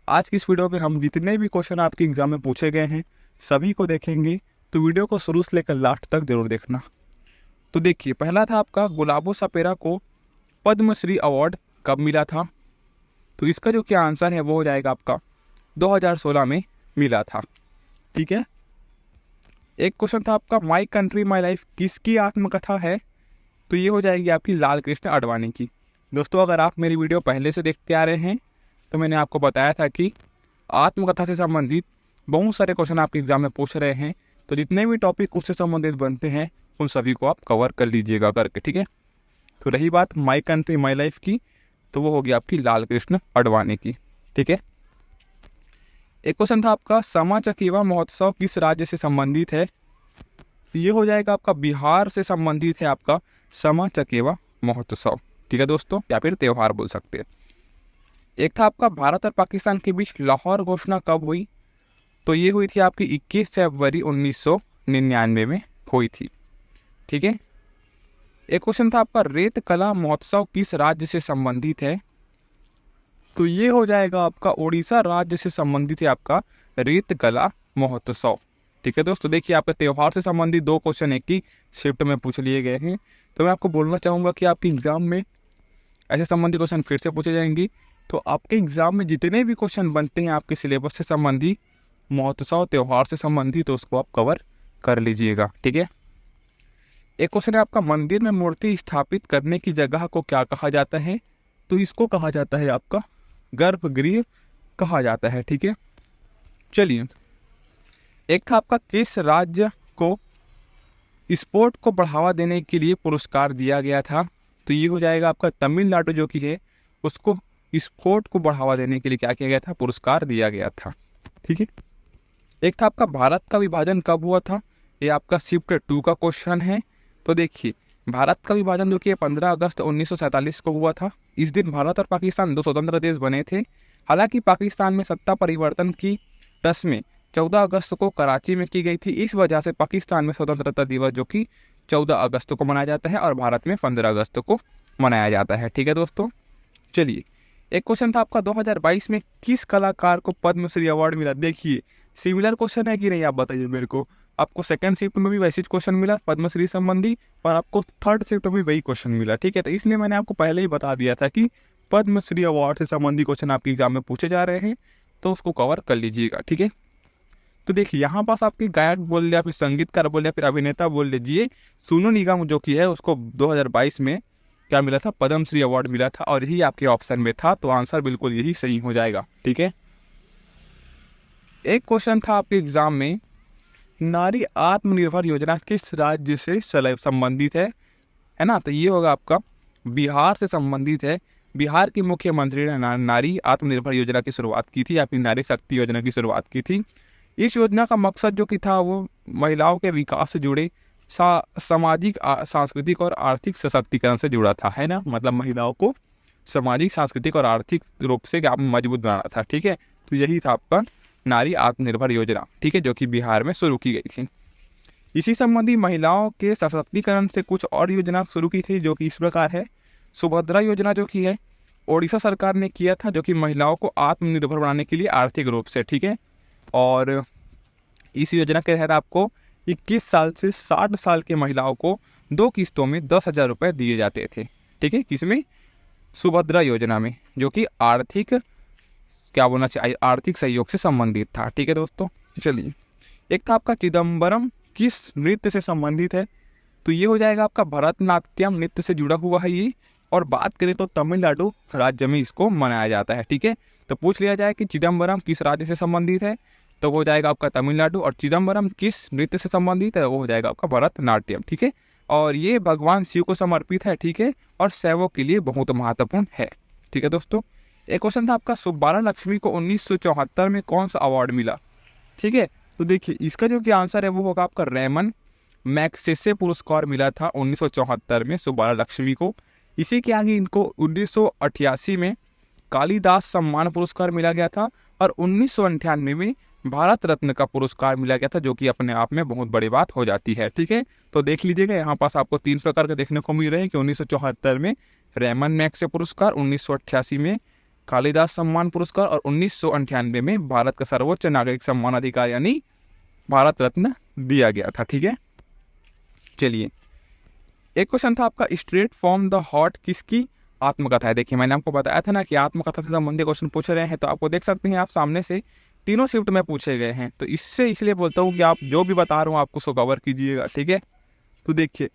आज की इस वीडियो में हम जितने भी क्वेश्चन आपके एग्जाम में पूछे गए हैं सभी को देखेंगे, तो वीडियो को शुरू से लेकर लास्ट तक जरूर देखना। तो देखिए, पहला था आपका गुलाबो सपेरा को पद्मश्री अवार्ड कब मिला था। तो इसका जो क्या आंसर है वो हो जाएगा आपका 2016 में मिला था। ठीक है। एक क्वेश्चन था आपका माई कंट्री माई लाइफ किसकी आत्मकथा है। तो ये हो जाएगी आपकी लाल कृष्ण आडवाणी की। दोस्तों, अगर आप मेरी वीडियो पहले से देखते आ रहे हैं तो मैंने आपको बताया था कि आत्मकथा से संबंधित बहुत सारे क्वेश्चन आपके एग्जाम में पूछ रहे हैं, तो जितने भी टॉपिक उससे संबंधित बनते हैं उन सभी को आप कवर कर लीजिएगा करके। ठीक है। तो रही बात माई कंट्री माई लाइफ की, तो वो होगी आपकी लाल कृष्ण आडवाणी की। ठीक है। एक क्वेश्चन था आपका समा चकेवा महोत्सव किस राज्य से संबंधित है। तो ये हो जाएगा आपका बिहार से संबंधित है आपका समा चकेवा महोत्सव। ठीक है दोस्तों, या फिर त्योहार बोल सकते हैं। एक था आपका भारत और पाकिस्तान के बीच लाहौर घोषणा कब हुई। तो ये हुई थी आपकी 21 फरवरी 1999 में हुई थी। ठीक है। एक क्वेश्चन था आपका रेत कला महोत्सव किस राज्य से संबंधित है। तो ये हो जाएगा आपका उड़ीसा राज्य से संबंधित है आपका रेत कला महोत्सव। ठीक है दोस्तों, देखिए आपके त्योहार से संबंधित दो क्वेश्चन एक ही शिफ्ट में पूछ लिए गए हैं। तो मैं आपको बोलना चाहूँगा कि आपके एग्जाम में ऐसे संबंधित क्वेश्चन फिर से पूछे जाएंगे। तो आपके एग्जाम में जितने भी क्वेश्चन बनते हैं आपके सिलेबस से संबंधी, महोत्सव त्योहार से संबंधित, तो उसको आप कवर कर लीजिएगा। ठीक है। एक क्वेश्चन है आपका मंदिर में मूर्ति स्थापित करने की जगह को क्या कहा जाता है। तो इसको कहा जाता है आपका गर्भगृह कहा जाता है। ठीक है। चलिए, एक था आपका किस राज्य को स्पोर्ट को बढ़ावा देने के लिए पुरस्कार दिया गया था। तो ये हो जाएगा आपका तमिलनाडु, जो कि है उसको स्पोर्ट को बढ़ावा देने के लिए क्या किया गया था, पुरस्कार दिया गया था। ठीक है। एक था आपका भारत का विभाजन कब हुआ था। ये आपका शिफ्ट 2 का क्वेश्चन है। तो देखिए, भारत का विभाजन जो कि 15 अगस्त 1947 को हुआ था। इस दिन भारत और पाकिस्तान दो स्वतंत्र देश बने थे। हालांकि पाकिस्तान में सत्ता परिवर्तन की रस्में 14 अगस्त को कराची में की गई थी। इस वजह से पाकिस्तान में स्वतंत्रता दिवस जो कि 14 अगस्त को मनाया जाता है और भारत में 15 अगस्त को मनाया जाता है। ठीक है दोस्तों। चलिए, एक क्वेश्चन था आपका 2022 में किस कलाकार को पद्मश्री अवार्ड मिला। देखिए, सिमिलर क्वेश्चन है कि नहीं, आप बताइए मेरे को। आपको सेकंड शिफ्ट में भी वैसे क्वेश्चन मिला पद्मश्री संबंधी, और आपको थर्ड शिफ्ट में भी वही क्वेश्चन मिला। ठीक है। तो इसलिए मैंने आपको पहले ही बता दिया था कि पद्मश्री अवार्ड से संबंधी क्वेश्चन आपके एग्जाम में पूछे जा रहे हैं, तो उसको कवर कर लीजिएगा। ठीक है। तो देखिए, यहाँ पास आपके गायक बोल लिया, फिर संगीतकार बोल लिया, फिर अभिनेता बोल लीजिए। सोनू निगम जो कि है उसको 2022 में क्या मिला था, पद्मश्री अवार्ड मिला था, और यही आपके ऑप्शन में था। तो आंसर बिल्कुल यही सही हो जाएगा। ठीक है। एक क्वेश्चन था आपके एग्जाम में नारी आत्मनिर्भर योजना किस राज्य से संबंधित है ना। तो ये होगा आपका बिहार से संबंधित है। बिहार की मुख्यमंत्री ने नारी आत्मनिर्भर योजना की शुरुआत की थी, या फिर नारी शक्ति योजना की शुरुआत की थी। इस योजना का मकसद जो कि था वो महिलाओं के विकास से जुड़े सामाजिक सांस्कृतिक और आर्थिक सशक्तिकरण से जुड़ा था, है ना। मतलब महिलाओं को सामाजिक सांस्कृतिक और आर्थिक रूप से मजबूत बनाना था। ठीक है। तो यही था आपका नारी आत्मनिर्भर योजना। ठीक है, जो कि बिहार में शुरू की गई थी। इसी संबंधी महिलाओं के सशक्तिकरण से कुछ और योजना शुरू की थी, जो कि इस प्रकार है। सुभद्रा योजना जो कि है ओडिशा सरकार ने किया था, जो कि महिलाओं को आत्मनिर्भर बनाने के लिए आर्थिक रूप से। ठीक है। और इस योजना के तहत आपको 21 साल से 60 साल के महिलाओं को 2 किस्तों में 10,000 रुपये दिए जाते थे। ठीक है। किसमें, सुभद्रा योजना में, जो कि आर्थिक क्या बोलना चाहिए, आर्थिक सहयोग से संबंधित था। ठीक है दोस्तों। चलिए, एक था आपका चिदम्बरम किस नृत्य से संबंधित है। तो ये हो जाएगा आपका भरतनाट्यम नृत्य से जुड़ा हुआ है ये। और बात करें तो तमिलनाडु राज्य में इसको मनाया जाता है। ठीक है। तो पूछ लिया जाए कि चिदम्बरम किस राज्य से संबंधित है, तो वो हो जाएगा आपका तमिलनाडु। और चिदम्बरम किस नृत्य से संबंधित है, वो हो जाएगा आपका भरतनाट्यम। ठीक है। और ये भगवान शिव को समर्पित है। ठीक है। और शैवों के लिए बहुत महत्वपूर्ण है। ठीक है दोस्तों। एक क्वेश्चन था आपका सुब्बारा लक्ष्मी को 1974 में कौन सा अवार्ड मिला। ठीक है। तो देखिए, इसका जो कि आंसर है वो होगा आपका रेमन मैग्सेसे पुरस्कार मिला था 1974 में सुब्बारा लक्ष्मी को। इसी के आगे इनको 1988 में कालिदास सम्मान पुरस्कार मिला गया था, और 1998 में भारत रत्न का पुरस्कार मिला गया था, जो कि अपने आप में बहुत बड़ी बात हो जाती है। ठीक है। तो देख लीजिएगा, यहाँ पास आपको 3 प्रकार के देखने को मिल रहे हैं कि 1974 में रेमन मैग्सेसे पुरस्कार, 1988 में कालिदास सम्मान पुरस्कार और 1998 में भारत का सर्वोच्च नागरिक सम्मान अधिकार यानी भारत रत्न दिया गया था। ठीक है, चलिए एक क्वेश्चन था आपका, स्ट्रेट फ्रॉम द हार्ट किसकी आत्मकथा है। देखिए मैंने आपको बताया था ना कि आत्मकथा से संबंधित क्वेश्चन पूछ रहे हैं, तो आपको देख सकते हैं आप सामने से तीनों शिफ्ट में पूछे गए हैं। तो इसलिए बोलता हूँ कि आप जो भी बता रहा हूँ आपको उसको कवर कीजिएगा। ठीक है, तो देखिए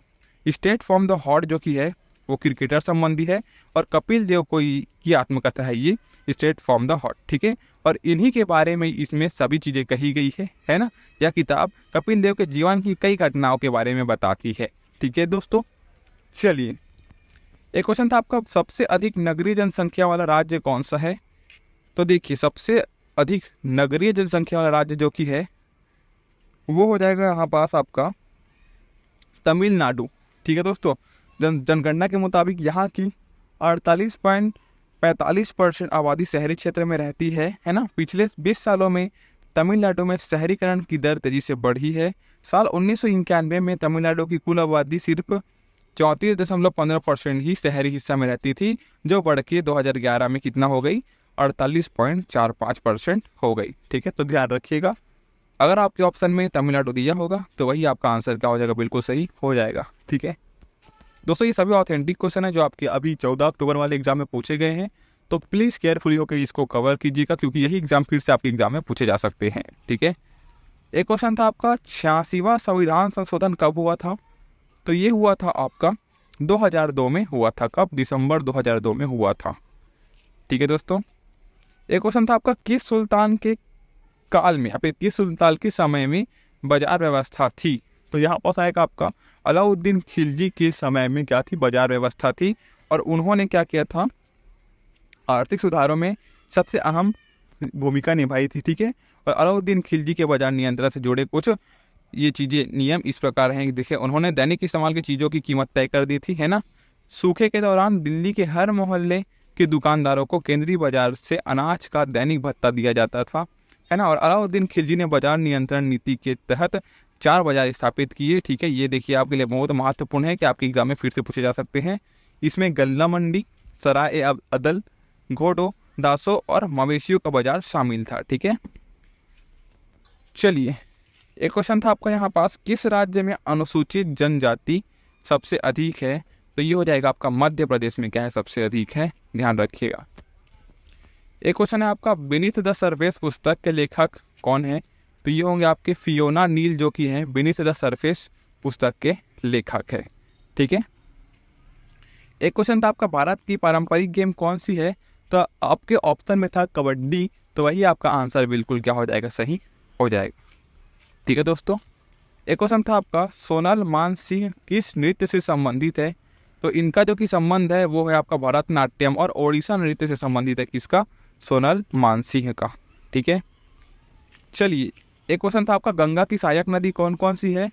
स्ट्रेट फ्रॉम द हार्ट जो कि है वो क्रिकेटर संबंधी है और कपिल देव की आत्मकथा है ये स्ट्रेट फ्रॉम द हार्ट। ठीक है, और इन्हीं के बारे में इसमें सभी चीज़ें कही गई है ना। यह किताब कपिल देव के जीवन की कई घटनाओं के बारे में बताती है। ठीक है दोस्तों, चलिए एक क्वेश्चन था आपका, सबसे अधिक नगरीय जनसंख्या वाला राज्य कौन सा है। तो देखिए सबसे अधिक नगरीय जनसंख्या वाला राज्य जो कि है वो हो जाएगा यहाँ पास आपका तमिलनाडु। ठीक है दोस्तों, जनगणना के मुताबिक यहाँ की 48.45% आबादी शहरी क्षेत्र में रहती है ना। पिछले 20 सालों में तमिलनाडु में शहरीकरण की दर तेजी से बढ़ी है। साल 1991 में तमिलनाडु की कुल आबादी सिर्फ 34.15% ही शहरी हिस्सा में रहती थी, जो बढ़ के 2011 में कितना हो गई 48.45% हो गई। ठीक है, तो ध्यान रखिएगा, अगर आपके ऑप्शन में तमिलनाडु दिया होगा तो वही आपका आंसर क्या हो जाएगा, बिल्कुल सही हो जाएगा। ठीक है दोस्तों, ये सभी ऑथेंटिक क्वेश्चन है जो आपके अभी 14 अक्टूबर वाले एग्जाम में पूछे गए हैं, तो प्लीज़ केयरफुली होकर इसको कवर कीजिएगा क्योंकि यही एग्जाम फिर से आपके एग्जाम में पूछे जा सकते हैं। ठीक है, एक क्वेश्चन था आपका, 86वां संविधान संशोधन कब हुआ था। तो ये हुआ था आपका 2002 में हुआ था। कब, दिसंबर 2002 में हुआ था। ठीक है दोस्तों, एक क्वेश्चन था आपका, किस सुल्तान के काल में या फिर किस सुल्तान के समय में बाजार व्यवस्था थी। तो यहाँ पर आएगा आपका अलाउद्दीन खिलजी के समय में क्या थी, बाजार व्यवस्था थी, और उन्होंने क्या किया था, आर्थिक सुधारों में सबसे अहम भूमिका निभाई थी। ठीक है, और अलाउद्दीन खिलजी के बाजार नियंत्रण से जुड़े कुछ ये चीज़ें नियम इस प्रकार हैं कि देखिए उन्होंने दैनिक इस्तेमाल की चीज़ों की कीमत तय कर दी थी, है ना। सूखे के दौरान दिल्ली के हर मोहल्ले के दुकानदारों को केंद्रीय बाजार से अनाज का दैनिक भत्ता दिया जाता था, है ना। और अलाउद्दीन खिलजी ने बाजार नियंत्रण नीति के तहत 4 बाजार स्थापित किए। ठीक है, ये देखिए आपके लिए बहुत महत्वपूर्ण है कि आपके एग्जाम में फिर से पूछे जा सकते हैं। इसमें गल्ला मंडी, सराय अदल, घोड़ो, दासों और मवेशियों का बाजार शामिल था। ठीक है, चलिए एक क्वेश्चन था आपका यहाँ पास, किस राज्य में अनुसूचित जनजाति सबसे अधिक है। तो ये हो जाएगा आपका मध्य प्रदेश में क्या है, सबसे अधिक है, ध्यान रखिएगा। एक क्वेश्चन है आपका, बीनीथ द सरफेस पुस्तक के लेखक कौन है। तो ये होंगे आपके फियोना नील जो कि है बीनीथ द सरफेस पुस्तक के लेखक है। ठीक है, एक क्वेश्चन था आपका, भारत की पारंपरिक गेम कौन सी है। तो आपके ऑप्शन में था कबड्डी, तो वही आपका आंसर बिल्कुल क्या हो जाएगा, सही हो जाएगा। ठीक है दोस्तों, एक क्वेश्चन था आपका, सोनल मानसिंह किस नृत्य से संबंधित है। तो इनका जो कि संबंध है वो है आपका भरतनाट्यम और ओडिशा नृत्य से संबंधित है, किसका, सोनल मानसिंह का। ठीक है, चलिए एक क्वेश्चन था आपका, गंगा की सहायक नदी कौन कौन सी है।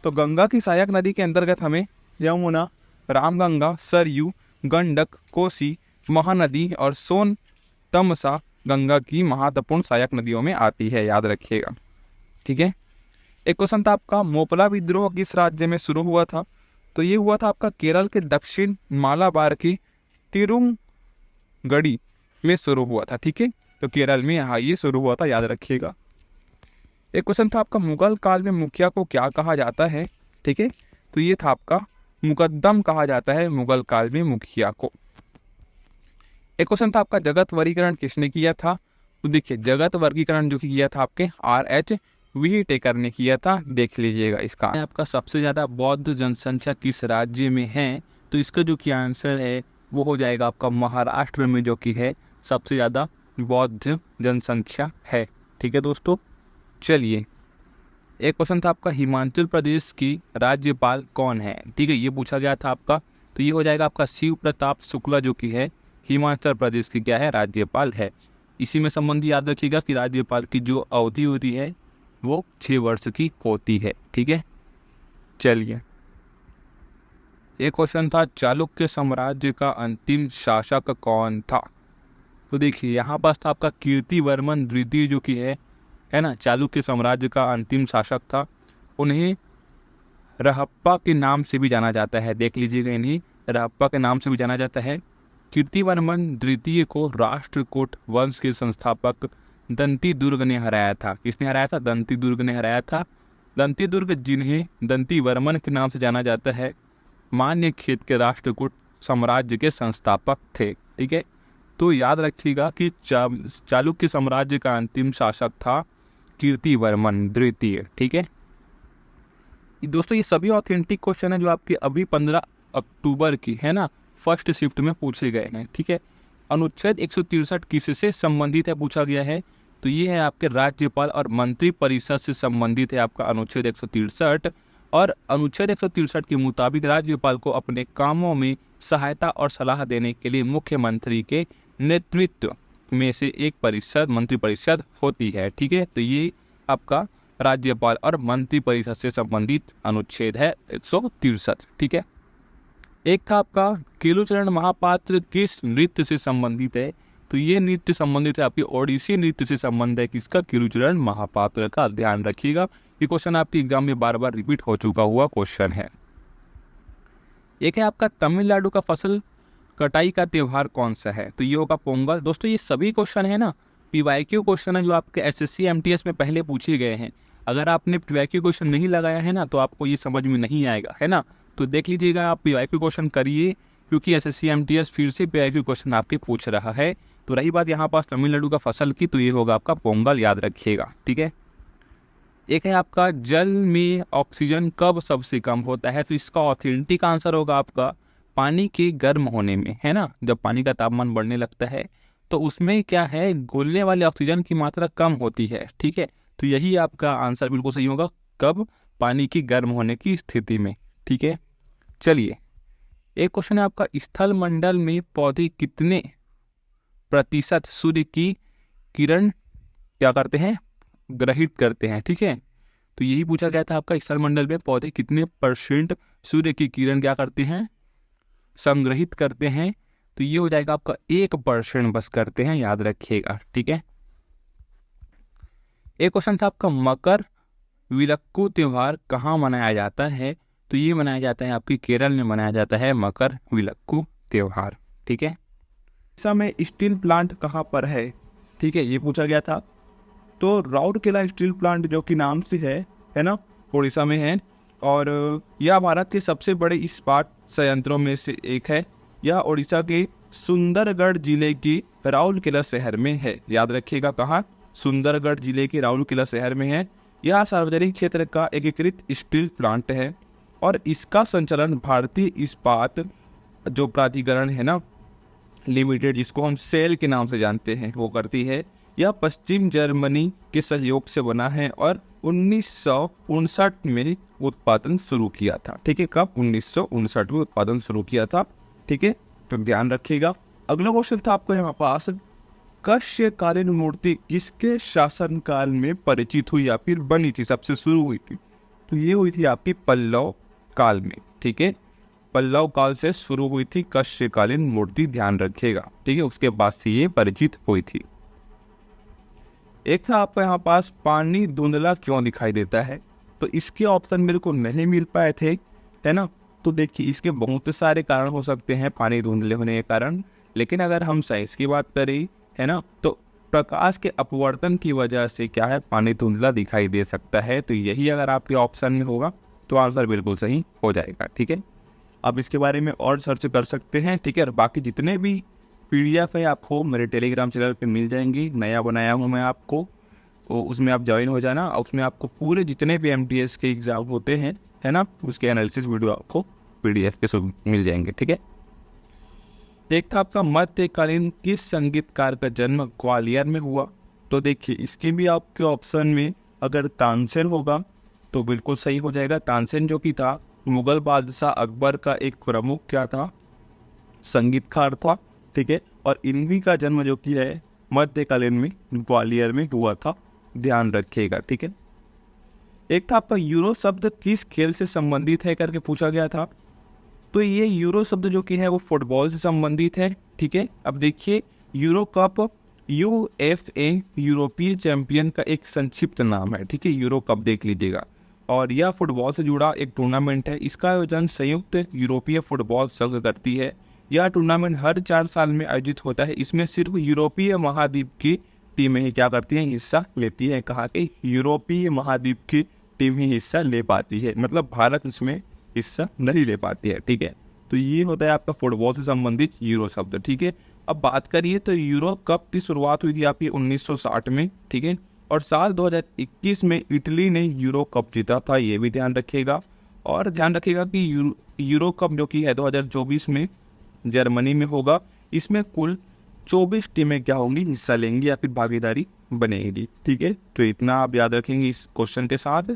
तो गंगा की सहायक नदी के अंतर्गत हमें यमुना, रामगंगा, सरयू, गंडक, कोसी, महानदी और सोन तमसा गंगा की महत्वपूर्ण सहायक नदियों में आती है, याद रखिएगा। ठीक है, एक क्वेश्चन था आपका, मोपला विद्रोह किस राज्य में शुरू हुआ था। तो ये हुआ था आपका केरल के दक्षिण मालाबार की तिरुंगड़ी में शुरू हुआ था। ठीक है, तो केरल में यहाँ ये शुरू हुआ था, याद रखिएगा। एक क्वेश्चन था आपका, मुगल काल में मुखिया को क्या कहा जाता है। ठीक है, तो ये था आपका मुकद्दम कहा जाता है मुगल काल में मुखिया को। एक क्वेश्चन था आपका, जगत वर्गीकरण किसने किया था। तो देखिए जगत वर्गीकरण जो किया था आपके RH व्हीटेकर ने किया था, देख लीजिएगा इसका। आपका सबसे ज़्यादा बौद्ध जनसंख्या किस राज्य में है। तो इसका जो कि आंसर है वो हो जाएगा आपका महाराष्ट्र में जो कि है सबसे ज़्यादा बौद्ध जनसंख्या है। ठीक है दोस्तों, चलिए एक क्वेश्चन था आपका, हिमाचल प्रदेश की राज्यपाल कौन है। ठीक है, ये पूछा गया था आपका, तो ये हो जाएगा आपका शिव प्रताप शुक्ला जो कि है हिमाचल प्रदेश की क्या है, राज्यपाल है। इसी में संबंधी याद रखिएगा कि राज्यपाल की जो अवधि होती है वो 6 वर्ष की होती है। ठीक है, चलिए एक क्वेश्चन था, चालुक्य साम्राज्य का अंतिम शासक कौन था। तो देखिए यहाँ पास था आपका कीर्तिवर्मन द्वितीय जो कि है ना, चालुक्य साम्राज्य का अंतिम शासक था। उन्हें रहप्पा के नाम से भी जाना जाता है, देख लीजिएगा, इन्हीं रहप्पा के नाम से भी जाना जाता है। कीर्तिवर्मन द्वितीय को राष्ट्रकूट वंश के संस्थापक दंती दुर्ग ने हराया था। किसने हराया था? दंती दुर्ग ने हराया था। दंती दुर्ग जिन्हें दंतीवर्मन के नाम से जाना जाता है, मान्य खेत के राष्ट्रकूट साम्राज्य के संस्थापक थे। ठीक है, तो याद रखिएगा कि चालुक्य साम्राज्य का अंतिम शासक था कीर्तिवर्मन द्वितीय। ठीक है दोस्तों, ये सभी ऑथेंटिक क्वेश्चन है जो आपके अभी 15 अक्टूबर की है ना फर्स्ट शिफ्ट में पूछे गए हैं। ठीक है, अनुच्छेद 163 किससे संबंधित है पूछा गया है, तो ये है आपके राज्यपाल और मंत्री परिषद से संबंधित है आपका अनुच्छेद 163। और अनुच्छेद 163 के मुताबिक राज्यपाल को अपने कामों में सहायता और सलाह देने के लिए मुख्यमंत्री के नेतृत्व में से एक परिषद मंत्री परिषद होती है। ठीक है, तो ये आपका राज्यपाल और मंत्री परिषद से संबंधित अनुच्छेद है 163। ठीक है, एक था आपका केलुचरण महापात्र किस नृत्य से संबंधित है, तो ये नृत्य संबंधित है आपकी ओडिसी नृत्य से संबंध है किसका? केलुचरण महापात्र का। ध्यान रखिएगा, ये क्वेश्चन आपके एग्जाम में बार बार रिपीट हो चुका हुआ क्वेश्चन है। एक है आपका तमिलनाडु का फसल कटाई का त्योहार कौन सा है, तो ये होगा पोंगल। दोस्तों ये सभी क्वेश्चन है ना पीवाईक्यू क्वेश्चन है जो आपके एसएससी एमटीएस में पहले पूछे गए हैं। अगर आपने पीवाईक्यू क्वेश्चन नहीं लगाया है ना तो आपको ये समझ में नहीं आएगा, है ना। तो देख लीजिएगा, आप पीवाईक्यू क्वेश्चन करिए क्योंकि एसएससी एमटीएस फिर से पीवाईक्यू क्वेश्चन आपके पूछ रहा है। तो रही बात यहाँ पास तमिलनाडु का फसल की, तो ये होगा आपका पोंगल, याद रखिएगा। ठीक है, एक है आपका जल में ऑक्सीजन कब सबसे कम होता है, तो इसका ऑथेंटिक आंसर होगा आपका पानी के गर्म होने में, है ना। जब पानी का तापमान बढ़ने लगता है तो उसमें क्या है, घुलने वाले ऑक्सीजन की मात्रा कम होती है। ठीक है, तो यही आपका आंसर बिल्कुल सही होगा, कब? पानी की गर्म होने की स्थिति में। ठीक है, चलिए एक क्वेश्चन है आपका, स्थल मंडल में पौधे कितने प्रतिशत सूर्य की किरण क्या करते हैं, ग्रहित करते हैं। ठीक है, तो यही पूछा गया था आपका, स्थल मंडल में पौधे कितने % सूर्य की किरण क्या करते हैं, संग्रहित करते हैं, तो ये हो जाएगा आपका 1% बस करते हैं, याद रखिएगा। ठीक है, एक क्वेश्चन था आपका, मकर विलक्कू त्योहार कहाँ मनाया जाता है, तो ये मनाया जाता है आपकी केरल में मनाया जाता है मकर विलक्कू त्योहार। ठीक है, उड़ीसा में स्टील प्लांट कहाँ पर है, ठीक है, ये पूछा गया था। तो राउरकेला स्टील प्लांट जो कि नाम से है ना, उड़ीसा में है और यह भारत के सबसे बड़े इस्पात संयंत्रों में से एक है। यह उड़ीसा के सुंदरगढ़ जिले की राउरकेला शहर में है, याद रखिएगा कहाँ, सुंदरगढ़ जिले के राउरकेला शहर में है। यह सार्वजनिक क्षेत्र का एकीकृत स्टील प्लांट है और इसका संचालन भारतीय इस्पात जो प्राधिकरण है ना लिमिटेड, जिसको हम सेल के नाम से जानते हैं, वो करती है। यह पश्चिम जर्मनी के सहयोग से बना है और 1959 में उत्पादन शुरू किया था। ठीक है, कब? 1959 में उत्पादन शुरू किया था। ठीक है, तो ध्यान रखिएगा। अगला क्वेश्चन था आपको यहाँ पास, कश्यकालीन मूर्ति किसके शासनकाल में परिचित हुई या फिर बनी थी, सबसे शुरू हुई थी, तो ये हुई थी आपकी पल्लव काल में। ठीक है, पल्लव काल से शुरू हुई थी कश्यकालीन मूर्ति, ध्यान रखिएगा। ठीक है, उसके बाद से ये परिचित हुई थी। एक था आपको यहाँ पास, पानी धुंधला क्यों दिखाई देता है, तो इसके ऑप्शन मेरे को नहीं मिल पाए थे, है ना। तो देखिए इसके बहुत सारे कारण हो सकते हैं पानी धुंधले होने के कारण, लेकिन अगर हम साइंस की बात करें, है ना, तो प्रकाश के अपवर्तन की वजह से क्या है, पानी धुंधला दिखाई दे सकता है। तो यही अगर आपके ऑप्शन में होगा तो आंसर बिल्कुल सही हो जाएगा। ठीक है, अब इसके बारे में और सर्च कर सकते हैं। ठीक है, और बाकी जितने भी PDF है आपको मेरे टेलीग्राम चैनल पे मिल जाएंगी, नया बनाया हूँ मैं आपको, तो उसमें आप ज्वाइन हो जाना। उसमें आपको पूरे जितने भी MTS के एग्जाम होते हैं, है ना, उसके एनालिसिस वीडियो आपको PDF पे मिल जाएंगे। ठीक है, एक था आपका, मध्यकालीन किस संगीतकार का जन्म ग्वालियर में हुआ, तो देखिए इसके भी आपके ऑप्शन में अगर तानसेन होगा तो बिल्कुल सही हो जाएगा। तानसेन जो कि था मुगल बादशाह अकबर का एक प्रमुख क्या था, संगीतकार था। ठीक है, और इन्हीं का जन्म जो कि है मध्यकालीन में ग्वालियर में हुआ था, ध्यान रखिएगा। ठीक है, एक था आपका, यूरो शब्द किस खेल से संबंधित है करके पूछा गया था, तो ये यूरो शब्द जो कि है वो फुटबॉल से संबंधित है। ठीक है, अब देखिए यूरो कप UFA यूरोपीय चैंपियन का एक संक्षिप्त नाम है। ठीक है, यूरो कप देख लीजिएगा, और यह फुटबॉल से जुड़ा एक टूर्नामेंट है। इसका आयोजन संयुक्त यूरोपीय फुटबॉल संघ करती है। यह टूर्नामेंट हर 4 साल में आयोजित होता है। इसमें सिर्फ यूरोपीय महाद्वीप की टीमें ही क्या करती हैं, हिस्सा लेती हैं। कहा कि यूरोपीय महाद्वीप की टीम ही हिस्सा ले पाती है, मतलब भारत इसमें हिस्सा नहीं ले पाती है। ठीक है, तो ये होता है आपका फुटबॉल से संबंधित यूरो शब्द। ठीक है, अब बात करिए तो यूरो कप की शुरुआत हुई थी आपकी 1960 में। ठीक है, और साल 2021 में इटली ने यूरो कप जीता था, ये भी ध्यान रखिएगा। और ध्यान रखिएगा कि यूरो कप जो कि है 2024 में जर्मनी में होगा। इसमें कुल 24 टीमें क्या होंगी, हिस्सा लेंगी या फिर भागीदारी बनेगी। ठीक है, तो इतना आप याद रखेंगे इस क्वेश्चन के साथ।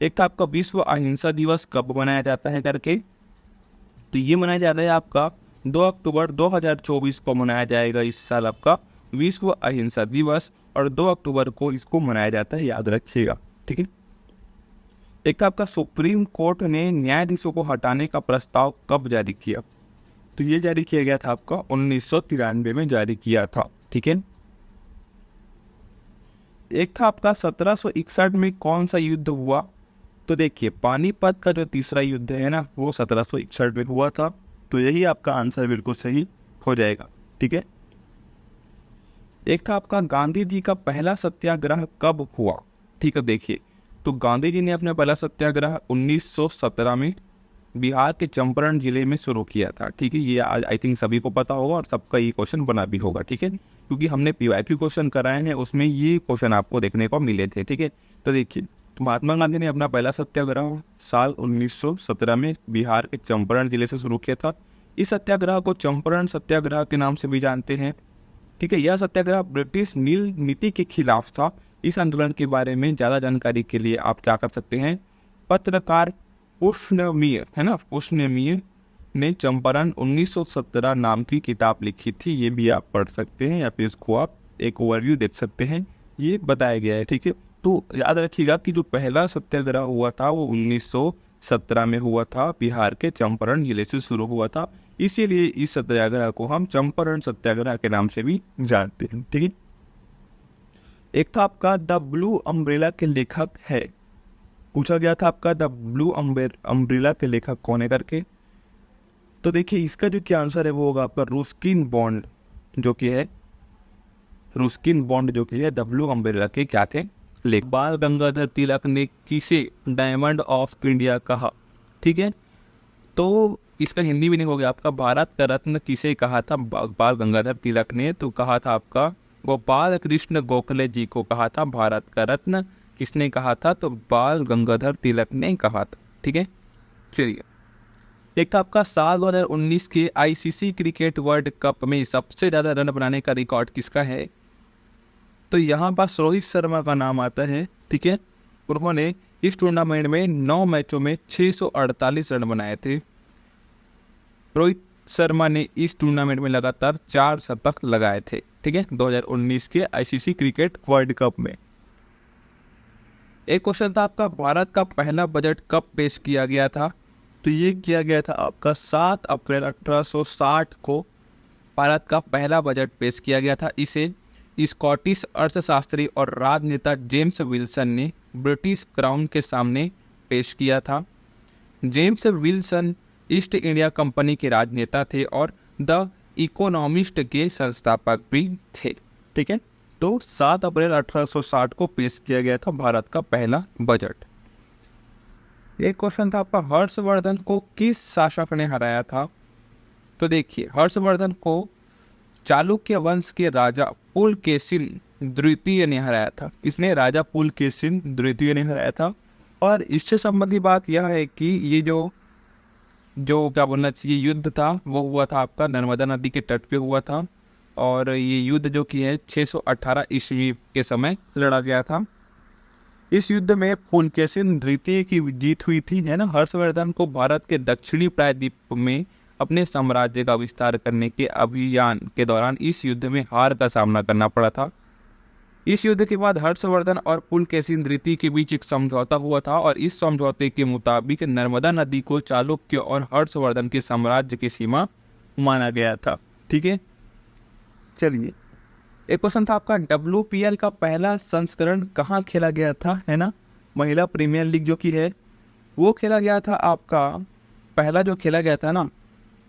एक था आपका विश्व अहिंसा दिवस कब मनाया जाता है करके, तो ये मनाया जा रहा है आपका 2 अक्टूबर 2024 को मनाया जाएगा इस साल आपका विश्व अहिंसा दिवस, और 2 अक्टूबर को इसको मनाया जाता है, याद रखिएगा। ठीक है, एक आपका सुप्रीम कोर्ट ने न्यायाधीशों को हटाने का प्रस्ताव कब जारी किया, तो ये जारी किया गया था आपका 1993 में जारी किया था। ठीक है, एक था आपका 1761 में कौन सा युद्ध हुआ, तो देखिए पानीपत का जो तीसरा युद्ध है ना, वो 1761 में हुआ था, तो यही आपका आंसर बिल्कुल सही हो जाएगा। ठीक है, एक था आपका गांधी जी का पहला सत्याग्रह कब हुआ। ठीक है, देखिए तो गांधी जी ने अपना पहला सत्याग्रह 1917 में बिहार के चंपारण जिले में शुरू किया था। ठीक है, ये आज आई थिंक सभी को पता होगा और सबका ये क्वेश्चन बना भी होगा। ठीक है, क्योंकि हमने पीवाईक्यू क्वेश्चन कराए हैं, उसमें ये क्वेश्चन आपको देखने को मिले थे। ठीक है, तो देखिए महात्मा गांधी ने अपना पहला सत्याग्रह साल 1917 में बिहार के चंपारण जिले से शुरू किया था। इस सत्याग्रह को चंपारण सत्याग्रह के नाम से भी जानते हैं। ठीक है, यह सत्याग्रह ब्रिटिश नील नीति के खिलाफ था। इस आंदोलन के बारे में ज़्यादा जानकारी के लिए आप क्या कर सकते हैं, पत्रकार उष्णमीय है ना, उष्णमीय ने चंपारण 1917 नाम की किताब लिखी थी, ये भी आप पढ़ सकते हैं या फिर इसको आप एक ओवरव्यू देख सकते हैं, ये बताया गया है। ठीक है, तो याद रखिएगा कि जो पहला सत्याग्रह हुआ था वो 1917 में हुआ था, बिहार के चंपारण जिले से शुरू हुआ था, इसीलिए इस सत्याग्रह को हम चंपारण सत्याग्रह के नाम से भी जानते हैं। ठीक है, एक था आपका द ब्लू अम्ब्रेला के लेखक है, पूछा गया था आपका द ब्लू अम्ब्रेला के लेखक कौन है करके, तो देखिए इसका जो क्या आंसर है वो होगा आपका रुस्किन बॉन्ड, जो कि है रुस्किन बॉन्ड, जो कि है द ब्लू अम्ब्रेला के क्या थे लेखक। बाल गंगाधर तिलक ने किसे डायमंड ऑफ इंडिया कहा। ठीक है, तो इसका हिंदी भी नहीं हो गया आपका, भारत का रत्न किसे कहा था बाल गंगाधर तिलक ने, तो कहा था आपका गोपाल कृष्ण गोखले जी को कहा था भारत का रत्न। किसने कहा था, तो बाल गंगाधर तिलक ने कहा था। ठीक है, चलिए एक था आपका साल 2019 के आईसीसी क्रिकेट वर्ल्ड कप में सबसे ज़्यादा रन बनाने का रिकॉर्ड किसका है, तो यहाँ पास रोहित शर्मा का नाम आता है। ठीक है, उन्होंने इस टूर्नामेंट में 9 मैचों में 648 रन बनाए थे। रोहित शर्मा ने इस टूर्नामेंट में लगातार 4 शतक लगाए थे। ठीक है, 2019 के आईसीसी क्रिकेट वर्ल्ड कप में। एक क्वेश्चन था आपका भारत का पहला बजट कब पेश किया गया था, तो ये किया गया था आपका 7 अप्रैल 1860 को भारत का पहला बजट पेश किया गया था। इसे स्कॉटिश अर्थशास्त्री और राजनेता जेम्स विल्सन ने ब्रिटिश क्राउन के सामने पेश किया था। James Wilson east India company के राजनेता थे और द इकोनॉमिस्ट के संस्थापक भी थे। ठीक है, तो 7 अप्रैल 1860 को पेश किया गया था भारत का पहला बजट। एक क्वेश्चन था आपका हर्षवर्धन को किस शासक ने हराया था, तो देखिए हर्षवर्धन को चालुक्य वंश के राजा पुलकेशिन द्वितीय ने हराया था। इसने राजा पुलकेशिन द्वितीय ने हराया था। और इससे संबंधी बात यह है कि ये जो क्या बोलना चाहिए युद्ध था वो हुआ था आपका नर्मदा नदी के तट पे हुआ था, और ये युद्ध जो कि है 618 ईस्वी के समय लड़ा गया था। इस युद्ध में पुलकेशिन द्वितीय की जीत हुई थी, है ना। हर्षवर्धन को भारत के दक्षिणी प्रायद्वीप में अपने साम्राज्य का विस्तार करने के अभियान के दौरान इस युद्ध में हार का सामना करना पड़ा था। इस युद्ध के बाद हर्षवर्धन और पुलकेशिन द्वितीय के बीच एक समझौता हुआ था, और इस समझौते के मुताबिक नर्मदा नदी को चालुक्य और हर्षवर्धन के साम्राज्य की सीमा माना गया था। ठीक है, चलिए एक क्वेश्चन था आपका WPL का पहला संस्करण कहाँ खेला गया था, है ना। महिला प्रीमियर लीग जो कि है वो खेला गया था आपका, पहला जो खेला गया था ना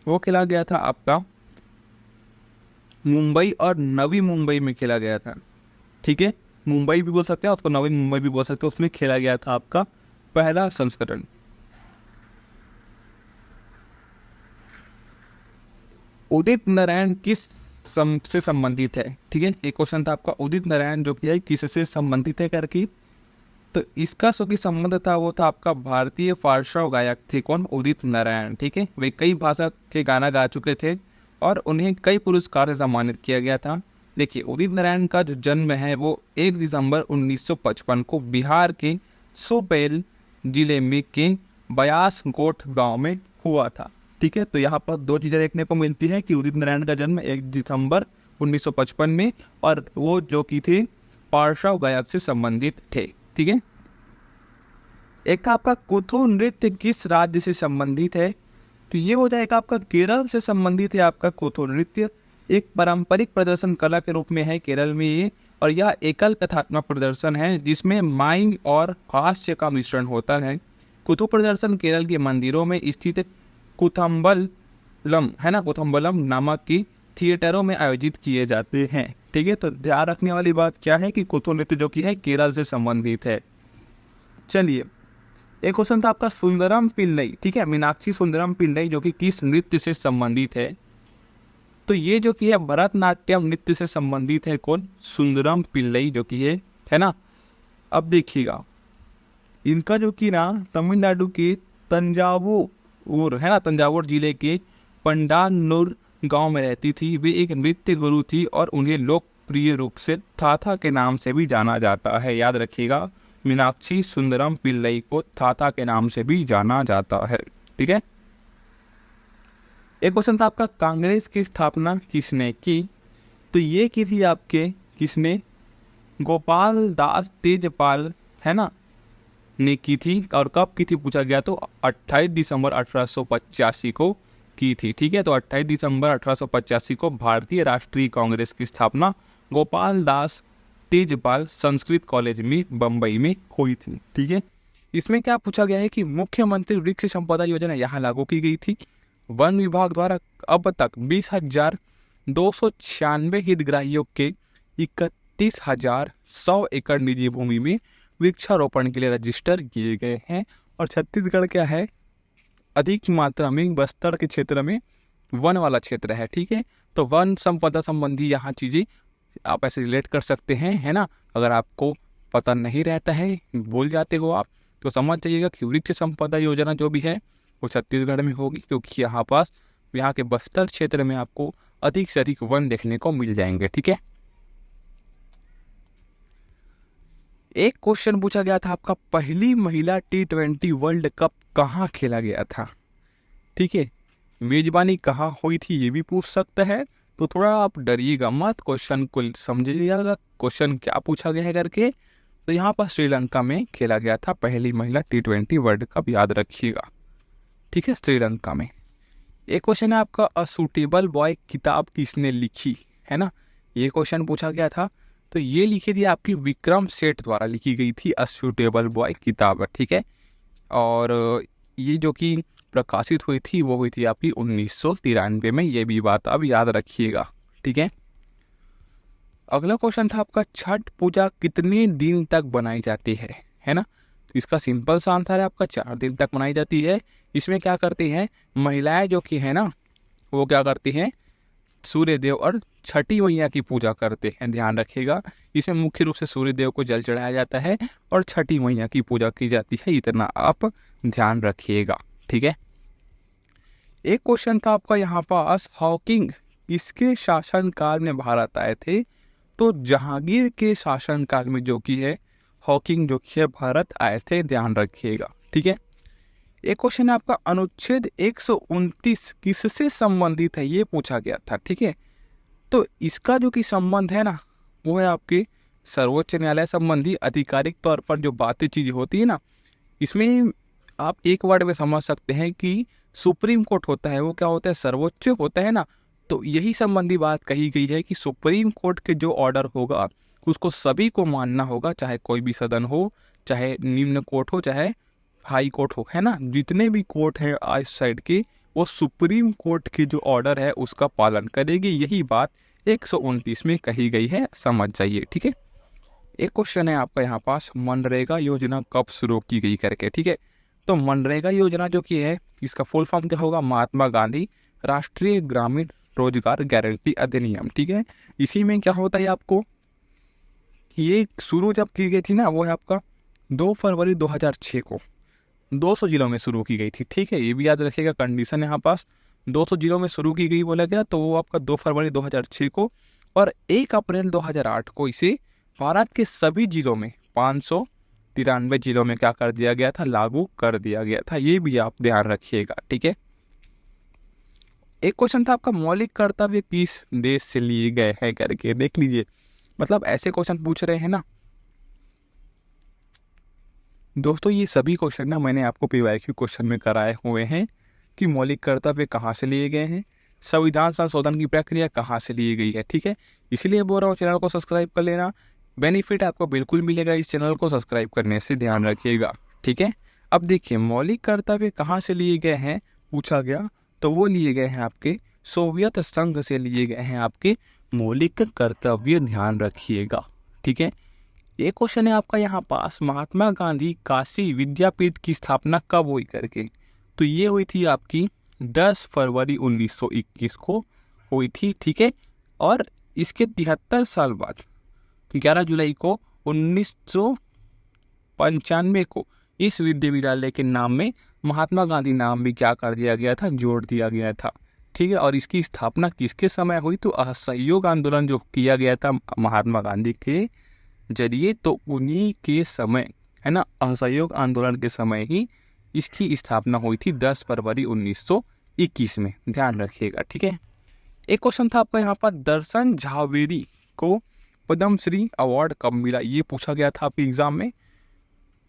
वो खेला गया था आपका मुंबई और नवी मुंबई में खेला गया था। ठीक है, मुंबई भी बोल सकते हैं, उसको नवी मुंबई भी बोल सकते हैं। उसमें खेला गया था आपका पहला संस्करण। उदित नारायण किस से संबंधित है? ठीक है, एक क्वेश्चन था आपका, उदित नारायण जो कि है किससे संबंधित है करके। तो इसका जो कि संबंध था वो था आपका भारतीय पार्श्व गायक थे। कौन? उदित नारायण। ठीक है, वे कई भाषा के गाना गा चुके थे और उन्हें कई पुरस्कार से सम्मानित किया गया था। देखिए, उदित नारायण का जो जन्म है वो 1 दिसंबर 1955 को बिहार के सुपौल जिले में के बयास गोठ गांव में हुआ था। ठीक है, तो यहाँ पर दो चीज़ें देखने को मिलती है कि उदित नारायण का जन्म 1 दिसंबर 1955 में, और वो जो कि थे पार्श्व गायक से संबंधित थे। ठीक है, एक था आपका कुथु नृत्य किस राज्य से संबंधित है? तो ये हो जाएगा आपका केरल से संबंधित है। आपका कुथु नृत्य एक पारंपरिक प्रदर्शन कला के रूप में है केरल में ये, और यह एकल कथात्मक प्रदर्शन है जिसमें माइंग और हास्य का मिश्रण होता है। कुथु प्रदर्शन केरल के मंदिरों में स्थित कुथम्बलम है ना, कुथम्बलम नामक की थिएटरों में आयोजित किए जाते हैं। ठीक है, तो ध्यान रखने वाली बात क्या है कि कुथु नृत्य जो कि है केरल से संबंधित है। चलिए, एक क्वेश्चन था आपका सुंदरम पिल्लई। ठीक है, मीनाक्षी सुंदरम पिल्लई जो कि किस नृत्य से संबंधित है? तो ये जो कि है भरतनाट्यम नृत्य से संबंधित है। कौन? सुंदरम पिल्लई जो कि है ना। अब देखिएगा, इनका जो कि ना तमिलनाडु के तंजावुर है ना, तंजावुर जिले के पंडानूर गांव में रहती थी। वे एक नृत्य गुरु थी और उन्हें लोकप्रिय रूप से थाथा के नाम से भी जाना जाता है। याद रखिएगा, मीनाक्षी सुंदरम पिल्लई को थाथा के नाम से भी जाना जाता है। ठीक है, एक क्वेश्चन था आपका कांग्रेस की स्थापना किसने की? तो ये की थी आपके किसने? गोपाल दास तेजपाल है ना ने की थी। और कब की थी पूछा गया तो 28 दिसंबर 1885 को की थी। ठीक है, तो 28 दिसंबर 1885 को भारतीय राष्ट्रीय कांग्रेस की स्थापना गोपाल दास तेजपाल संस्कृत कॉलेज में बम्बई में हुई थी। ठीक है, इसमें क्या पूछा गया है कि मुख्यमंत्री वृक्ष संपदा योजना यहाँ लागू की गई थी। वन विभाग द्वारा अब तक 20,296 हितग्राहियों के 31,100 एकड़ निजी भूमि में वृक्षारोपण के लिए रजिस्टर किए गए हैं। और छत्तीसगढ़ क्या है, अधिक मात्रा में बस्तर के क्षेत्र में वन वाला क्षेत्र है। ठीक है, तो वन संपदा संबंधी यहाँ चीज़ें आप ऐसे रिलेट कर सकते हैं, है ना। अगर आपको पता नहीं रहता है, भूल जाते हो आप, तो समझ जाइएगा कि वृक्ष संपदा योजना जो भी है वो छत्तीसगढ़ में होगी, क्योंकि यहाँ के बस्तर क्षेत्र में आपको अधिक से अधिक वन देखने को मिल जाएंगे। ठीक है, एक क्वेश्चन पूछा गया था आपका पहली महिला T20 वर्ल्ड कप कहाँ खेला गया था? ठीक है, मेजबानी कहाँ हुई थी ये भी पूछ सकता है, तो थोड़ा आप डरिएगा मत, क्वेश्चन को समझिएगा क्वेश्चन क्या पूछा गया है करके। तो यहाँ पर श्रीलंका में खेला गया था पहली महिला T20 वर्ल्ड कप, याद रखिएगा। ठीक है, श्रीलंका में। एक क्वेश्चन है आपका अ सूटेबल बॉय किताब किसने लिखी? है ना, ये क्वेश्चन पूछा गया था। तो ये लिखी थी आपकी विक्रम सेठ द्वारा लिखी गई थी अ सूटेबल बॉय किताब। ठीक है, और ये जो कि प्रकाशित हुई थी वो हुई थी आपकी 1993 में, ये भी बात आप याद रखिएगा। ठीक है, अगला क्वेश्चन था आपका छठ पूजा कितने दिन तक बनाई जाती है ना। तो इसका सिंपल सा आंसर है आपका 4 दिन तक बनाई जाती है। इसमें क्या करती हैं महिलाएं जो कि है ना, वो क्या करती हैं, सूर्य देव और छठी मैया की पूजा करते हैं। ध्यान रखिएगा, इसमें मुख्य रूप से सूर्य देव को जल चढ़ाया जाता है और छठी मैया की पूजा की जाती है, इतना आप ध्यान रखिएगा। ठीक है, एक क्वेश्चन था आपका यहाँ पास हॉकिंग किसके शासनकाल में भारत आए थे? तो जहांगीर के शासनकाल में जो कि है हॉकिंग जो कि है भारत आए थे, ध्यान रखिएगा। ठीक है, एक क्वेश्चन है आपका अनुच्छेद 129 किससे संबंधित है, ये पूछा गया था। ठीक है, तो इसका जो कि संबंध है ना वो है आपके सर्वोच्च न्यायालय संबंधी आधिकारिक तौर पर जो बातें चीजें होती है ना, इसमें आप एक वर्ड में समझ सकते हैं कि सुप्रीम कोर्ट होता है वो क्या होता है, सर्वोच्च होता है ना। तो यही संबंधी बात कही गई है कि सुप्रीम कोर्ट के जो ऑर्डर होगा उसको सभी को मानना होगा, चाहे कोई भी सदन हो, चाहे निम्न कोर्ट हो, चाहे हाई कोर्ट हो, है ना। जितने भी कोर्ट हैं इस साइड के वो सुप्रीम कोर्ट की जो ऑर्डर है उसका पालन करेगी। यही बात 129 में कही गई है, समझ जाइए। ठीक है, एक क्वेश्चन है आपका यहाँ पास, मनरेगा योजना कब शुरू की गई करके। ठीक है, तो मनरेगा योजना जो की है इसका फुल फॉर्म क्या होगा, महात्मा गांधी राष्ट्रीय ग्रामीण रोजगार गारंटी अधिनियम। ठीक है, इसी में क्या होता है आपको, ये शुरू जब की गई थी ना वो है आपका 2 फरवरी 2006 को 200 जिलों में शुरू की गई थी। ठीक है, ये भी याद रखिएगा, कंडीशन यहाँ पास 200 जिलों में शुरू की गई बोला गया, तो वो आपका 2 फरवरी 2006 को, और 1 अप्रैल 2008 को इसे भारत के सभी जिलों में 593 जिलों में क्या कर दिया गया था, लागू कर दिया गया था। ये भी आप ध्यान रखिएगा। ठीक है, एक क्वेश्चन था आपका, मौलिक कर्तव्य किस देश से लिए गए हैं करके, देख लीजिए। मतलब ऐसे क्वेश्चन पूछ रहे हैं ना दोस्तों, ये सभी क्वेश्चन ना मैंने आपको पीवाईक्यू क्वेश्चन में कराए हुए हैं कि मौलिक कर्तव्य कहाँ से लिए गए हैं, संविधान संशोधन की प्रक्रिया कहाँ से ली गई है। ठीक है, इसलिए बोल रहा हूँ चैनल को सब्सक्राइब कर लेना, बेनिफिट आपको बिल्कुल मिलेगा इस चैनल को सब्सक्राइब करने से, ध्यान रखिएगा। ठीक है, अब देखिए मौलिक कर्तव्य कहाँ से लिए गए हैं पूछा गया, तो वो लिए गए हैं आपके सोवियत संघ से लिए गए हैं आपके मौलिक कर्तव्य, ध्यान रखिएगा। ठीक है, एक क्वेश्चन है आपका यहाँ पास, महात्मा गांधी काशी विद्यापीठ की स्थापना कब हुई करके, तो ये हुई थी आपकी 10 फरवरी 1921 को हुई थी। ठीक है, और इसके 73 साल बाद 11 जुलाई को 1995 को इस विश्वविद्यालय के नाम में महात्मा गांधी नाम भी क्या कर दिया गया था, जोड़ दिया गया था। ठीक है, और इसकी स्थापना किसके समय हुई, तो असहयोग आंदोलन जो किया गया था महात्मा गांधी के जरिए, तो उन्हीं के समय है ना, असहयोग आंदोलन के समय ही इसकी स्थापना हुई थी 10 फरवरी 1921 में, ध्यान रखिएगा। ठीक है, एक क्वेश्चन था आपका यहाँ पर, दर्शन झावेरी को पद्मश्री अवार्ड कब मिला, ये पूछा गया था आपके एग्जाम में।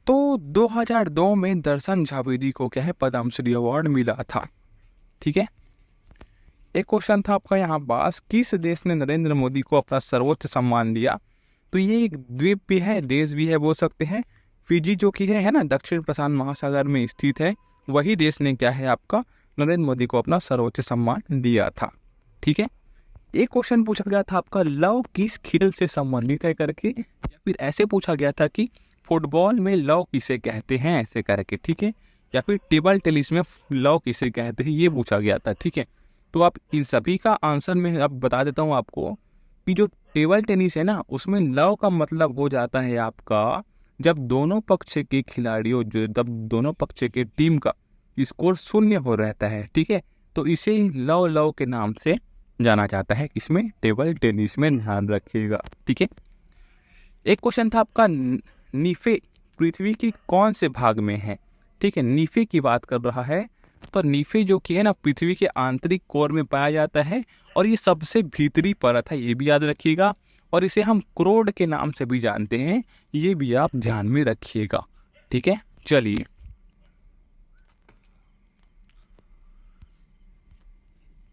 तो 2002 में दर्शन झावेरी को क्या है, पद्मश्री अवार्ड मिला था। ठीक है, एक क्वेश्चन था आपका यहाँ पास, किस देश ने नरेंद्र मोदी को अपना सर्वोच्च सम्मान दिया, तो ये एक द्वीप भी है, देश भी है बोल सकते हैं, फिजी जो कि है ना, दक्षिण प्रशांत महासागर में स्थित है, वही देश ने क्या है आपका नरेंद्र मोदी को अपना सर्वोच्च सम्मान दिया था। ठीक है, एक क्वेश्चन पूछा गया था आपका, लव किस खेल से संबंधित है करके, या फिर ऐसे पूछा गया था कि फुटबॉल में लव किसे कहते हैं ऐसे करके। ठीक है, या फिर टेबल टेनिस में लव किसे कहते हैं, ये पूछा गया था। ठीक है, तो आप इन सभी का आंसर मैं अब बता देता हूँ आपको कि जो टेबल टेनिस है ना, उसमें लव का मतलब हो जाता है आपका जब दोनों पक्ष के खिलाड़ियों जब दोनों पक्ष के टीम का स्कोर 0 हो रहता है। ठीक है, तो इसे लव लव के नाम से जाना जाता है, इसमें टेबल टेनिस में, ध्यान रखिएगा। ठीक है, एक क्वेश्चन था आपका, नीफे पृथ्वी की कौन से भाग में है। ठीक है, नीफे की बात कर रहा है, तो नीफे जो कि है ना पृथ्वी के आंतरिक कोर में पाया जाता है, और ये सबसे भीतरी परत है, ये भी याद रखिएगा, और इसे हम क्रोड के नाम से भी जानते हैं, ये भी आप ध्यान में रखिएगा। ठीक है, चलिए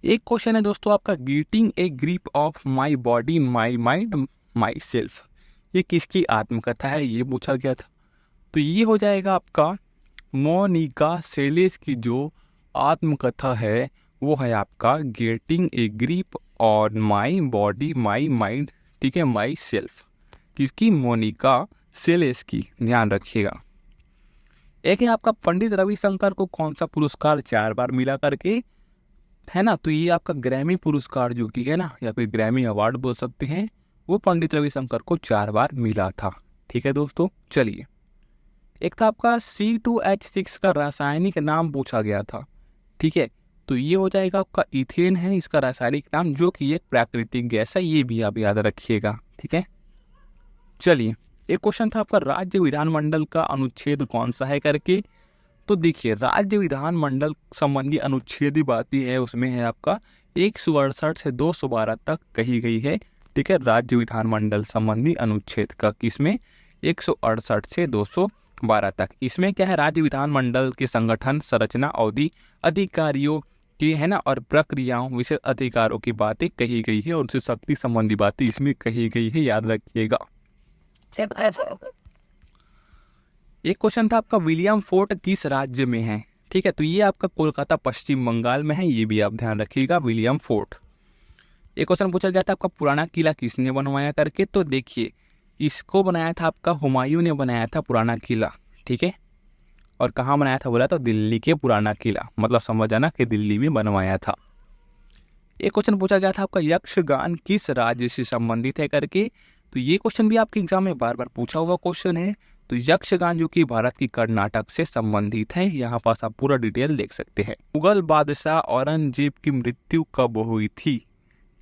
एक क्वेश्चन है दोस्तों आपका, getting a grip of my body my mind my cells, ये किसकी आत्मकथा है, ये पूछा गया था। तो ये हो जाएगा आपका मोनिका सेलेस की जो आत्मकथा है वो है आपका getting a grip on my body my mind, ठीक है, माई सेल्फ, किसकी, मोनिका सेलेस की, ध्यान रखिएगा। एक है आपका, पंडित रविशंकर को कौन सा पुरस्कार 4 बार मिला करके, है ना, तो ये आपका ग्रैमी पुरस्कार जो कि है ना, या फिर ग्रैमी अवार्ड बोल सकते हैं, वो पंडित रविशंकर को 4 बार मिला था। ठीक है दोस्तों, चलिए एक था आपका C2H6 का रासायनिक नाम पूछा गया था। ठीक है, तो ये हो जाएगा आपका इथेन है इसका रासायनिक नाम, जो कि एक प्राकृतिक गैस है, ये भी आप याद रखिएगा। ठीक है, चलिए एक क्वेश्चन था आपका, राज्य विधानमंडल का अनुच्छेद कौन सा है करके, तो देखिए राज्य विधानमंडल संबंधी अनुच्छेद बातें है, उसमें है आपका 168 से 212 तक कही गई है। ठीक है, राज्य विधानमंडल संबंधी अनुच्छेद का किसमें 168 से 212 तक, इसमें क्या है, राज्य विधानमंडल के संगठन, संरचना, अवधि, अधिकारियों की है ना, और प्रक्रियाओं, विशेष अधिकारों की बातें कही गई है, और उनसे शक्ति संबंधी बातें इसमें कही गई है, याद रखिएगा। एक क्वेश्चन था आपका, विलियम फोर्ट किस राज्य में है, ठीक है। तो ये आपका कोलकाता पश्चिम बंगाल में है, ये भी आप ध्यान रखिएगा, विलियम फोर्ट। एक क्वेश्चन पूछा गया था आपका पुराना किला किसने बनवाया करके, तो देखिए इसको बनाया था आपका हुमायूं ने बनाया था पुराना किला, ठीक है। और कहाँ बनाया था बोला तो दिल्ली के पुराना किला, मतलब समझ आना कि दिल्ली में बनवाया था। एक क्वेश्चन पूछा गया था आपका यक्षगान किस राज्य से संबंधित है करके, तो ये क्वेश्चन भी आपके एग्जाम में बार बार पूछा हुआ क्वेश्चन है। तो यक्षगान जो कि भारत की कर्नाटक से संबंधित है, यहाँ पास आप पूरा डिटेल देख सकते हैं। मुगल बादशाह औरंगजेब की मृत्यु कब हुई थी,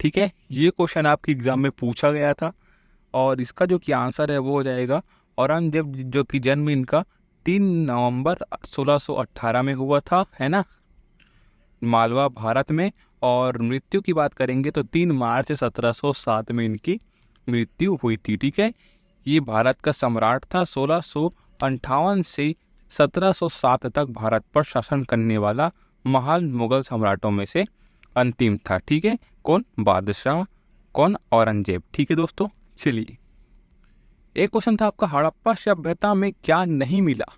ठीक है, ये क्वेश्चन आपके एग्जाम में पूछा गया था। और इसका जो कि आंसर है वो हो जाएगा औरंगजेब जो कि जन्म इनका 3 नवंबर 1618 में हुआ था, है ना, मालवा भारत में। और मृत्यु की बात करेंगे तो 3 मार्च 1707 में इनकी मृत्यु हुई थी, ठीक है। ये भारत का सम्राट था, 1658 से 1707 तक भारत पर शासन करने वाला महान मुगल सम्राटों में से अंतिम था, ठीक है। कौन, बादशाह कौन, औरंगजेब, ठीक है दोस्तों। चलिए एक क्वेश्चन था आपका हड़प्पा सभ्यता में क्या नहीं मिला,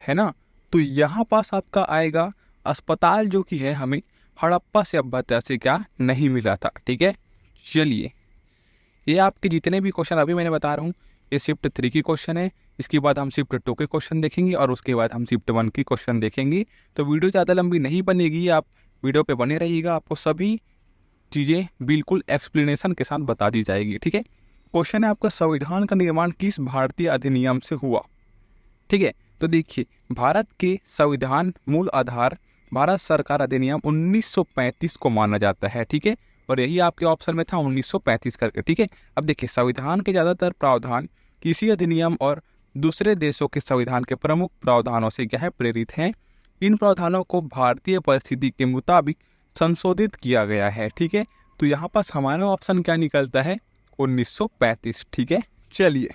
है ना, तो यहाँ पास आपका आएगा अस्पताल जो कि है हमें हड़प्पा सभ्यता से क्या नहीं मिला था, ठीक है। चलिए ये आपके जितने भी क्वेश्चन अभी मैंने बता रहा हूँ ये शिफ्ट 3 की क्वेश्चन है, इसके बाद हम शिफ्ट 2 के क्वेश्चन देखेंगे और उसके बाद हम शिफ्ट 1 की क्वेश्चन देखेंगे। तो वीडियो ज़्यादा लंबी नहीं बनेगी, आप वीडियो पे बने रहिएगा, आपको सभी चीज़ें बिल्कुल एक्सप्लेनेशन के साथ बता दी जाएगी, ठीक है। क्वेश्चन है आपका संविधान का निर्माण किस भारतीय अधिनियम से हुआ, ठीक है। तो देखिए भारत के संविधान मूल आधार भारत सरकार अधिनियम 1935 को माना जाता है, ठीक है। और यही आपके ऑप्शन में था 1935 करके, ठीक है। अब देखिए संविधान के ज़्यादातर प्रावधान किसी अधिनियम और दूसरे देशों के संविधान के प्रमुख प्रावधानों से क्या है प्रेरित हैं। इन प्रावधानों को भारतीय परिस्थिति के मुताबिक संशोधित किया गया है, ठीक है। तो यहाँ पास हमारा ऑप्शन क्या निकलता है 1935, ठीक है। चलिए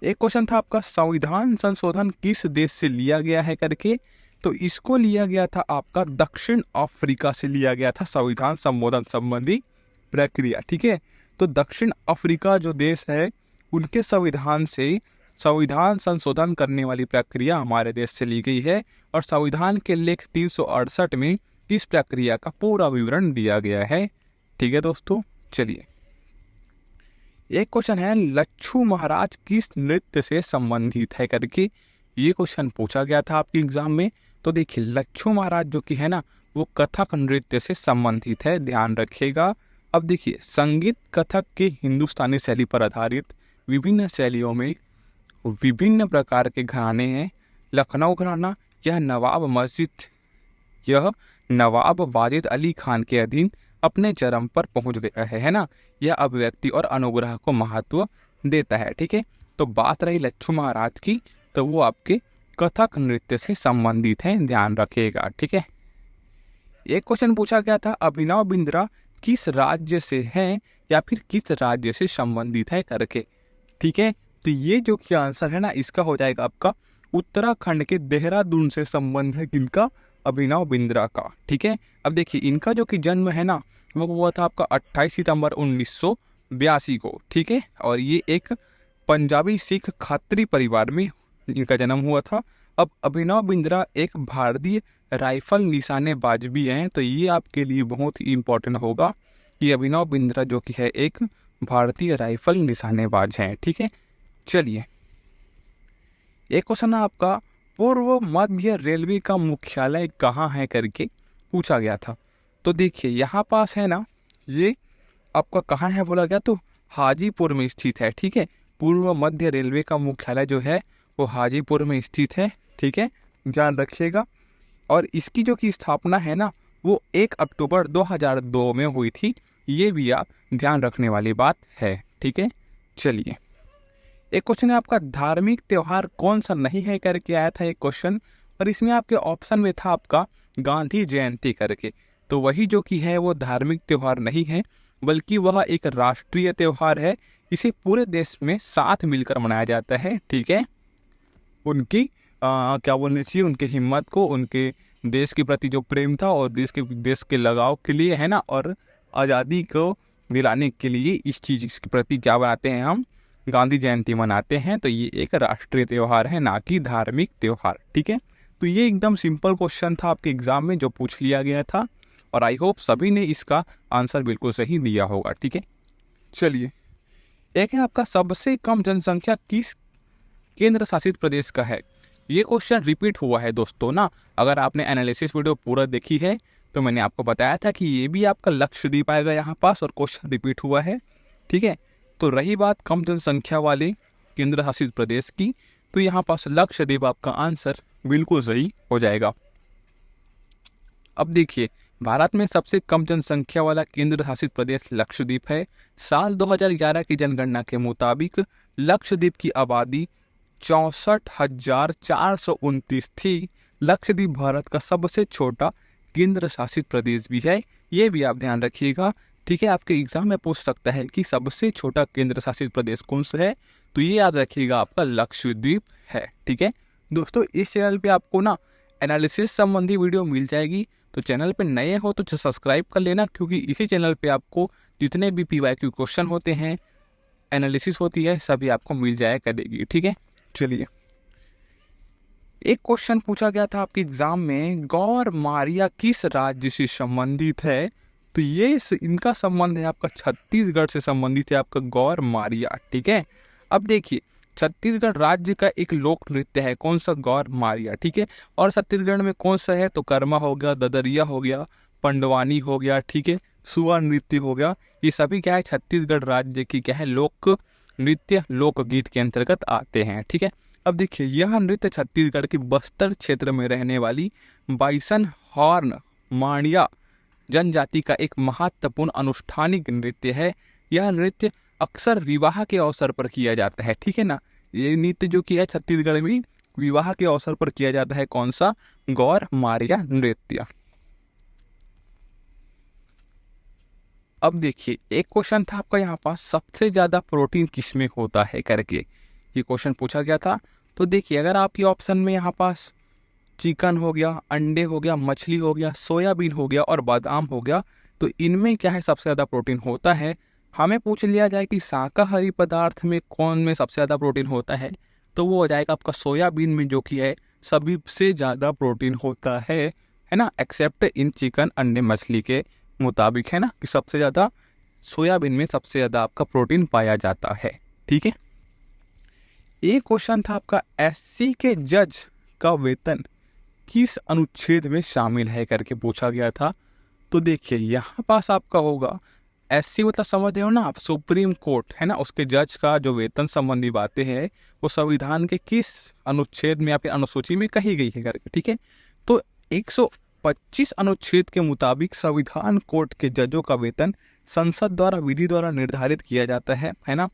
एक क्वेश्चन था आपका संविधान संशोधन किस देश से लिया गया है करके, तो इसको लिया गया था आपका दक्षिण अफ्रीका से लिया गया था संविधान संशोधन संबंधी प्रक्रिया, ठीक है। तो दक्षिण अफ्रीका जो देश है उनके संविधान से संविधान संशोधन करने वाली प्रक्रिया हमारे देश से ली गई है और संविधान के लेख 368 में इस प्रक्रिया का पूरा विवरण दिया गया है, ठीक है दोस्तों। चलिए एक क्वेश्चन है लच्छू महाराज किस नृत्य से संबंधित है करके, ये क्वेश्चन पूछा गया था आपके एग्जाम में। तो देखिए लच्छू महाराज जो कि है ना वो कथक नृत्य से संबंधित है, ध्यान रखिएगा। अब देखिए संगीत कथक के हिंदुस्तानी शैली पर आधारित विभिन्न शैलियों में विभिन्न प्रकार के घराने हैं। लखनऊ घराना यह नवाब वाजिद अली खान के अधीन अपने चरम पर पहुंच गया है ना। यह अभिव्यक्ति और अनुग्रह को महत्व देता है, ठीक है। तो बात रही लच्छू महाराज की, तो वो आपके कथक नृत्य से संबंधित हैं, ध्यान रखिएगा, ठीक है। एक क्वेश्चन पूछा गया था अभिनव बिंद्रा किस राज्य से हैं या फिर किस राज्य से संबंधित है करके, ठीक है। तो ये जो कि आंसर है ना इसका हो जाएगा आपका उत्तराखंड के देहरादून से संबंध है किनका, अभिनव बिंद्रा का, ठीक है। अब देखिए इनका जो कि जन्म है ना वो हुआ था आपका 28 सितंबर 1982 को, ठीक है। और ये एक पंजाबी सिख खात्री परिवार में इनका जन्म हुआ था। अब अभिनव बिंद्रा एक भारतीय राइफल निशानेबाज भी हैं, तो ये आपके लिए बहुत ही इम्पोर्टेंट होगा कि अभिनव बिंद्रा जो कि है एक भारतीय राइफल निशानेबाज हैं, ठीक है। चलिए एक क्वेश्चन है आपका पूर्व मध्य रेलवे का मुख्यालय कहाँ है करके पूछा गया था। तो देखिए यहाँ पास है ना ये आपका कहाँ है बोला गया, तो हाजीपुर में स्थित है, ठीक है। पूर्व मध्य रेलवे का मुख्यालय जो है वो हाजीपुर में स्थित है, ठीक है, ध्यान रखिएगा। और इसकी जो की स्थापना है ना वो 1 अक्टूबर 2002 में हुई थी, ये भी आप ध्यान रखने वाली बात है, ठीक है। चलिए एक क्वेश्चन है आपका धार्मिक त्यौहार कौन सा नहीं है करके आया था एक क्वेश्चन, और इसमें आपके ऑप्शन में था आपका गांधी जयंती करके। तो वही जो कि है वो धार्मिक त्यौहार नहीं है बल्कि वह एक राष्ट्रीय त्यौहार है, इसे पूरे देश में साथ मिलकर मनाया जाता है, ठीक है। उनकी क्या बोलना चाहिए, उनके हिम्मत को, उनके देश के प्रति जो प्रेम था और देश के लगाव के लिए है ना, और आज़ादी को दिलाने के लिए इस चीज़ के प्रति क्या बनाते हैं हम गांधी जयंती मनाते हैं। तो ये एक राष्ट्रीय त्यौहार है ना कि धार्मिक त्यौहार, ठीक है। तो ये एकदम सिंपल क्वेश्चन था आपके एग्जाम में जो पूछ लिया गया था, और आई होप सभी ने इसका आंसर बिल्कुल सही दिया होगा। ठीक है, चलिए एक है आपका सबसे कम जनसंख्या किस केंद्र शासित प्रदेश का है। ये क्वेश्चन रिपीट हुआ है दोस्तों ना। अगर आपने एनालिसिस वीडियो पूरा देखी है तो मैंने आपको बताया था कि ये भी आपका लक्षद्वीप आएगा यहाँ पास, और क्वेश्चन रिपीट हुआ है। ठीक है, तो रही बात कम जनसंख्या वाले केंद्र शासित प्रदेश की, तो यहाँ पास लक्षद्वीप आपका आंसर बिल्कुल सही हो जाएगा। अब देखिए, भारत में सबसे कम जनसंख्या वाला केंद्र शासित प्रदेश लक्षद्वीप है। साल 2011 की जनगणना के मुताबिक लक्षद्वीप की आबादी 64,429 थी। लक्षद्वीप भारत का सबसे छोटा केंद्र शासित प्रदेश भी है, ये भी आप ध्यान रखिएगा। ठीक है, आपके एग्जाम में पूछ सकता है कि सबसे छोटा केंद्र शासित प्रदेश कौन सा है, तो ये याद रखिएगा आपका लक्षद्वीप है। ठीक है दोस्तों, इस चैनल पे आपको ना एनालिसिस संबंधी वीडियो मिल जाएगी, तो चैनल पे नए हो तो सब्सक्राइब कर लेना, क्योंकि इसी चैनल पे आपको जितने भी PYQ क्वेश्चन होते हैं, एनालिसिस होती है, सभी आपको मिल जाया करेगी। ठीक है, चलिए एक क्वेश्चन पूछा गया था आपके एग्जाम में, गौर मारिया किस राज्य से संबंधित है। तो ये इनका संबंध है आपका छत्तीसगढ़ से संबंधित है, आपका गौर मारिया। ठीक है, अब देखिए छत्तीसगढ़ राज्य का एक लोक नृत्य है, कौन सा, गौर मारिया। ठीक है, और छत्तीसगढ़ में कौन सा है, तो कर्मा हो गया, ददरिया हो गया, पंडवानी हो गया, ठीक है, सुआ नृत्य हो गया। ये सभी क्या है, छत्तीसगढ़ राज्य की क्या है, लोक नृत्य लोकगीत के अंतर्गत आते हैं। ठीक है, अब देखिए यह नृत्य छत्तीसगढ़ की बस्तर क्षेत्र में रहने वाली बाइसन हॉर्न माणिया जनजाति का एक महत्वपूर्ण अनुष्ठानिक नृत्य है। यह नृत्य अक्सर विवाह के अवसर पर किया जाता है। ठीक है ना, ये नृत्य जो किया है छत्तीसगढ़ में विवाह के अवसर पर किया जाता है, कौन सा, गौर मारिया नृत्य। अब देखिए एक क्वेश्चन था आपका यहाँ पास, सबसे ज्यादा प्रोटीन किसमें होता है करके ये क्वेश्चन पूछा गया था। तो देखिए अगर आपके ऑप्शन में यहाँ पास चिकन हो गया, अंडे हो गया, मछली हो गया, सोयाबीन हो गया और बादाम हो गया, तो इनमें क्या है सबसे ज़्यादा प्रोटीन होता है। हमें पूछ लिया जाए कि शाकाहारी पदार्थ में कौन में सबसे ज़्यादा प्रोटीन होता है, तो वो हो जाएगा आपका सोयाबीन में, जो कि है सभी से ज़्यादा प्रोटीन होता है ना, एक्सेप्ट इन चिकन अंडे मछली के मुताबिक, है ना, कि सबसे ज़्यादा सोयाबीन में सबसे ज़्यादा आपका प्रोटीन पाया जाता है। ठीक है, एक क्वेश्चन था आपका, SC के जज का वेतन किस अनुच्छेद में शामिल है करके पूछा गया था। तो देखिए यहाँ पास आपका होगा SC मतलब समझ रहे हो ना आप, सुप्रीम कोर्ट, है ना, उसके जज का जो वेतन संबंधी बातें हैं वो संविधान के किस अनुच्छेद में या फिर अनुसूची में कही गई है करके। ठीक है, तो 125 अनुच्छेद के मुताबिक संविधान कोर्ट के जजों का वेतन संसद द्वारा विधि द्वारा निर्धारित किया जाता है ना।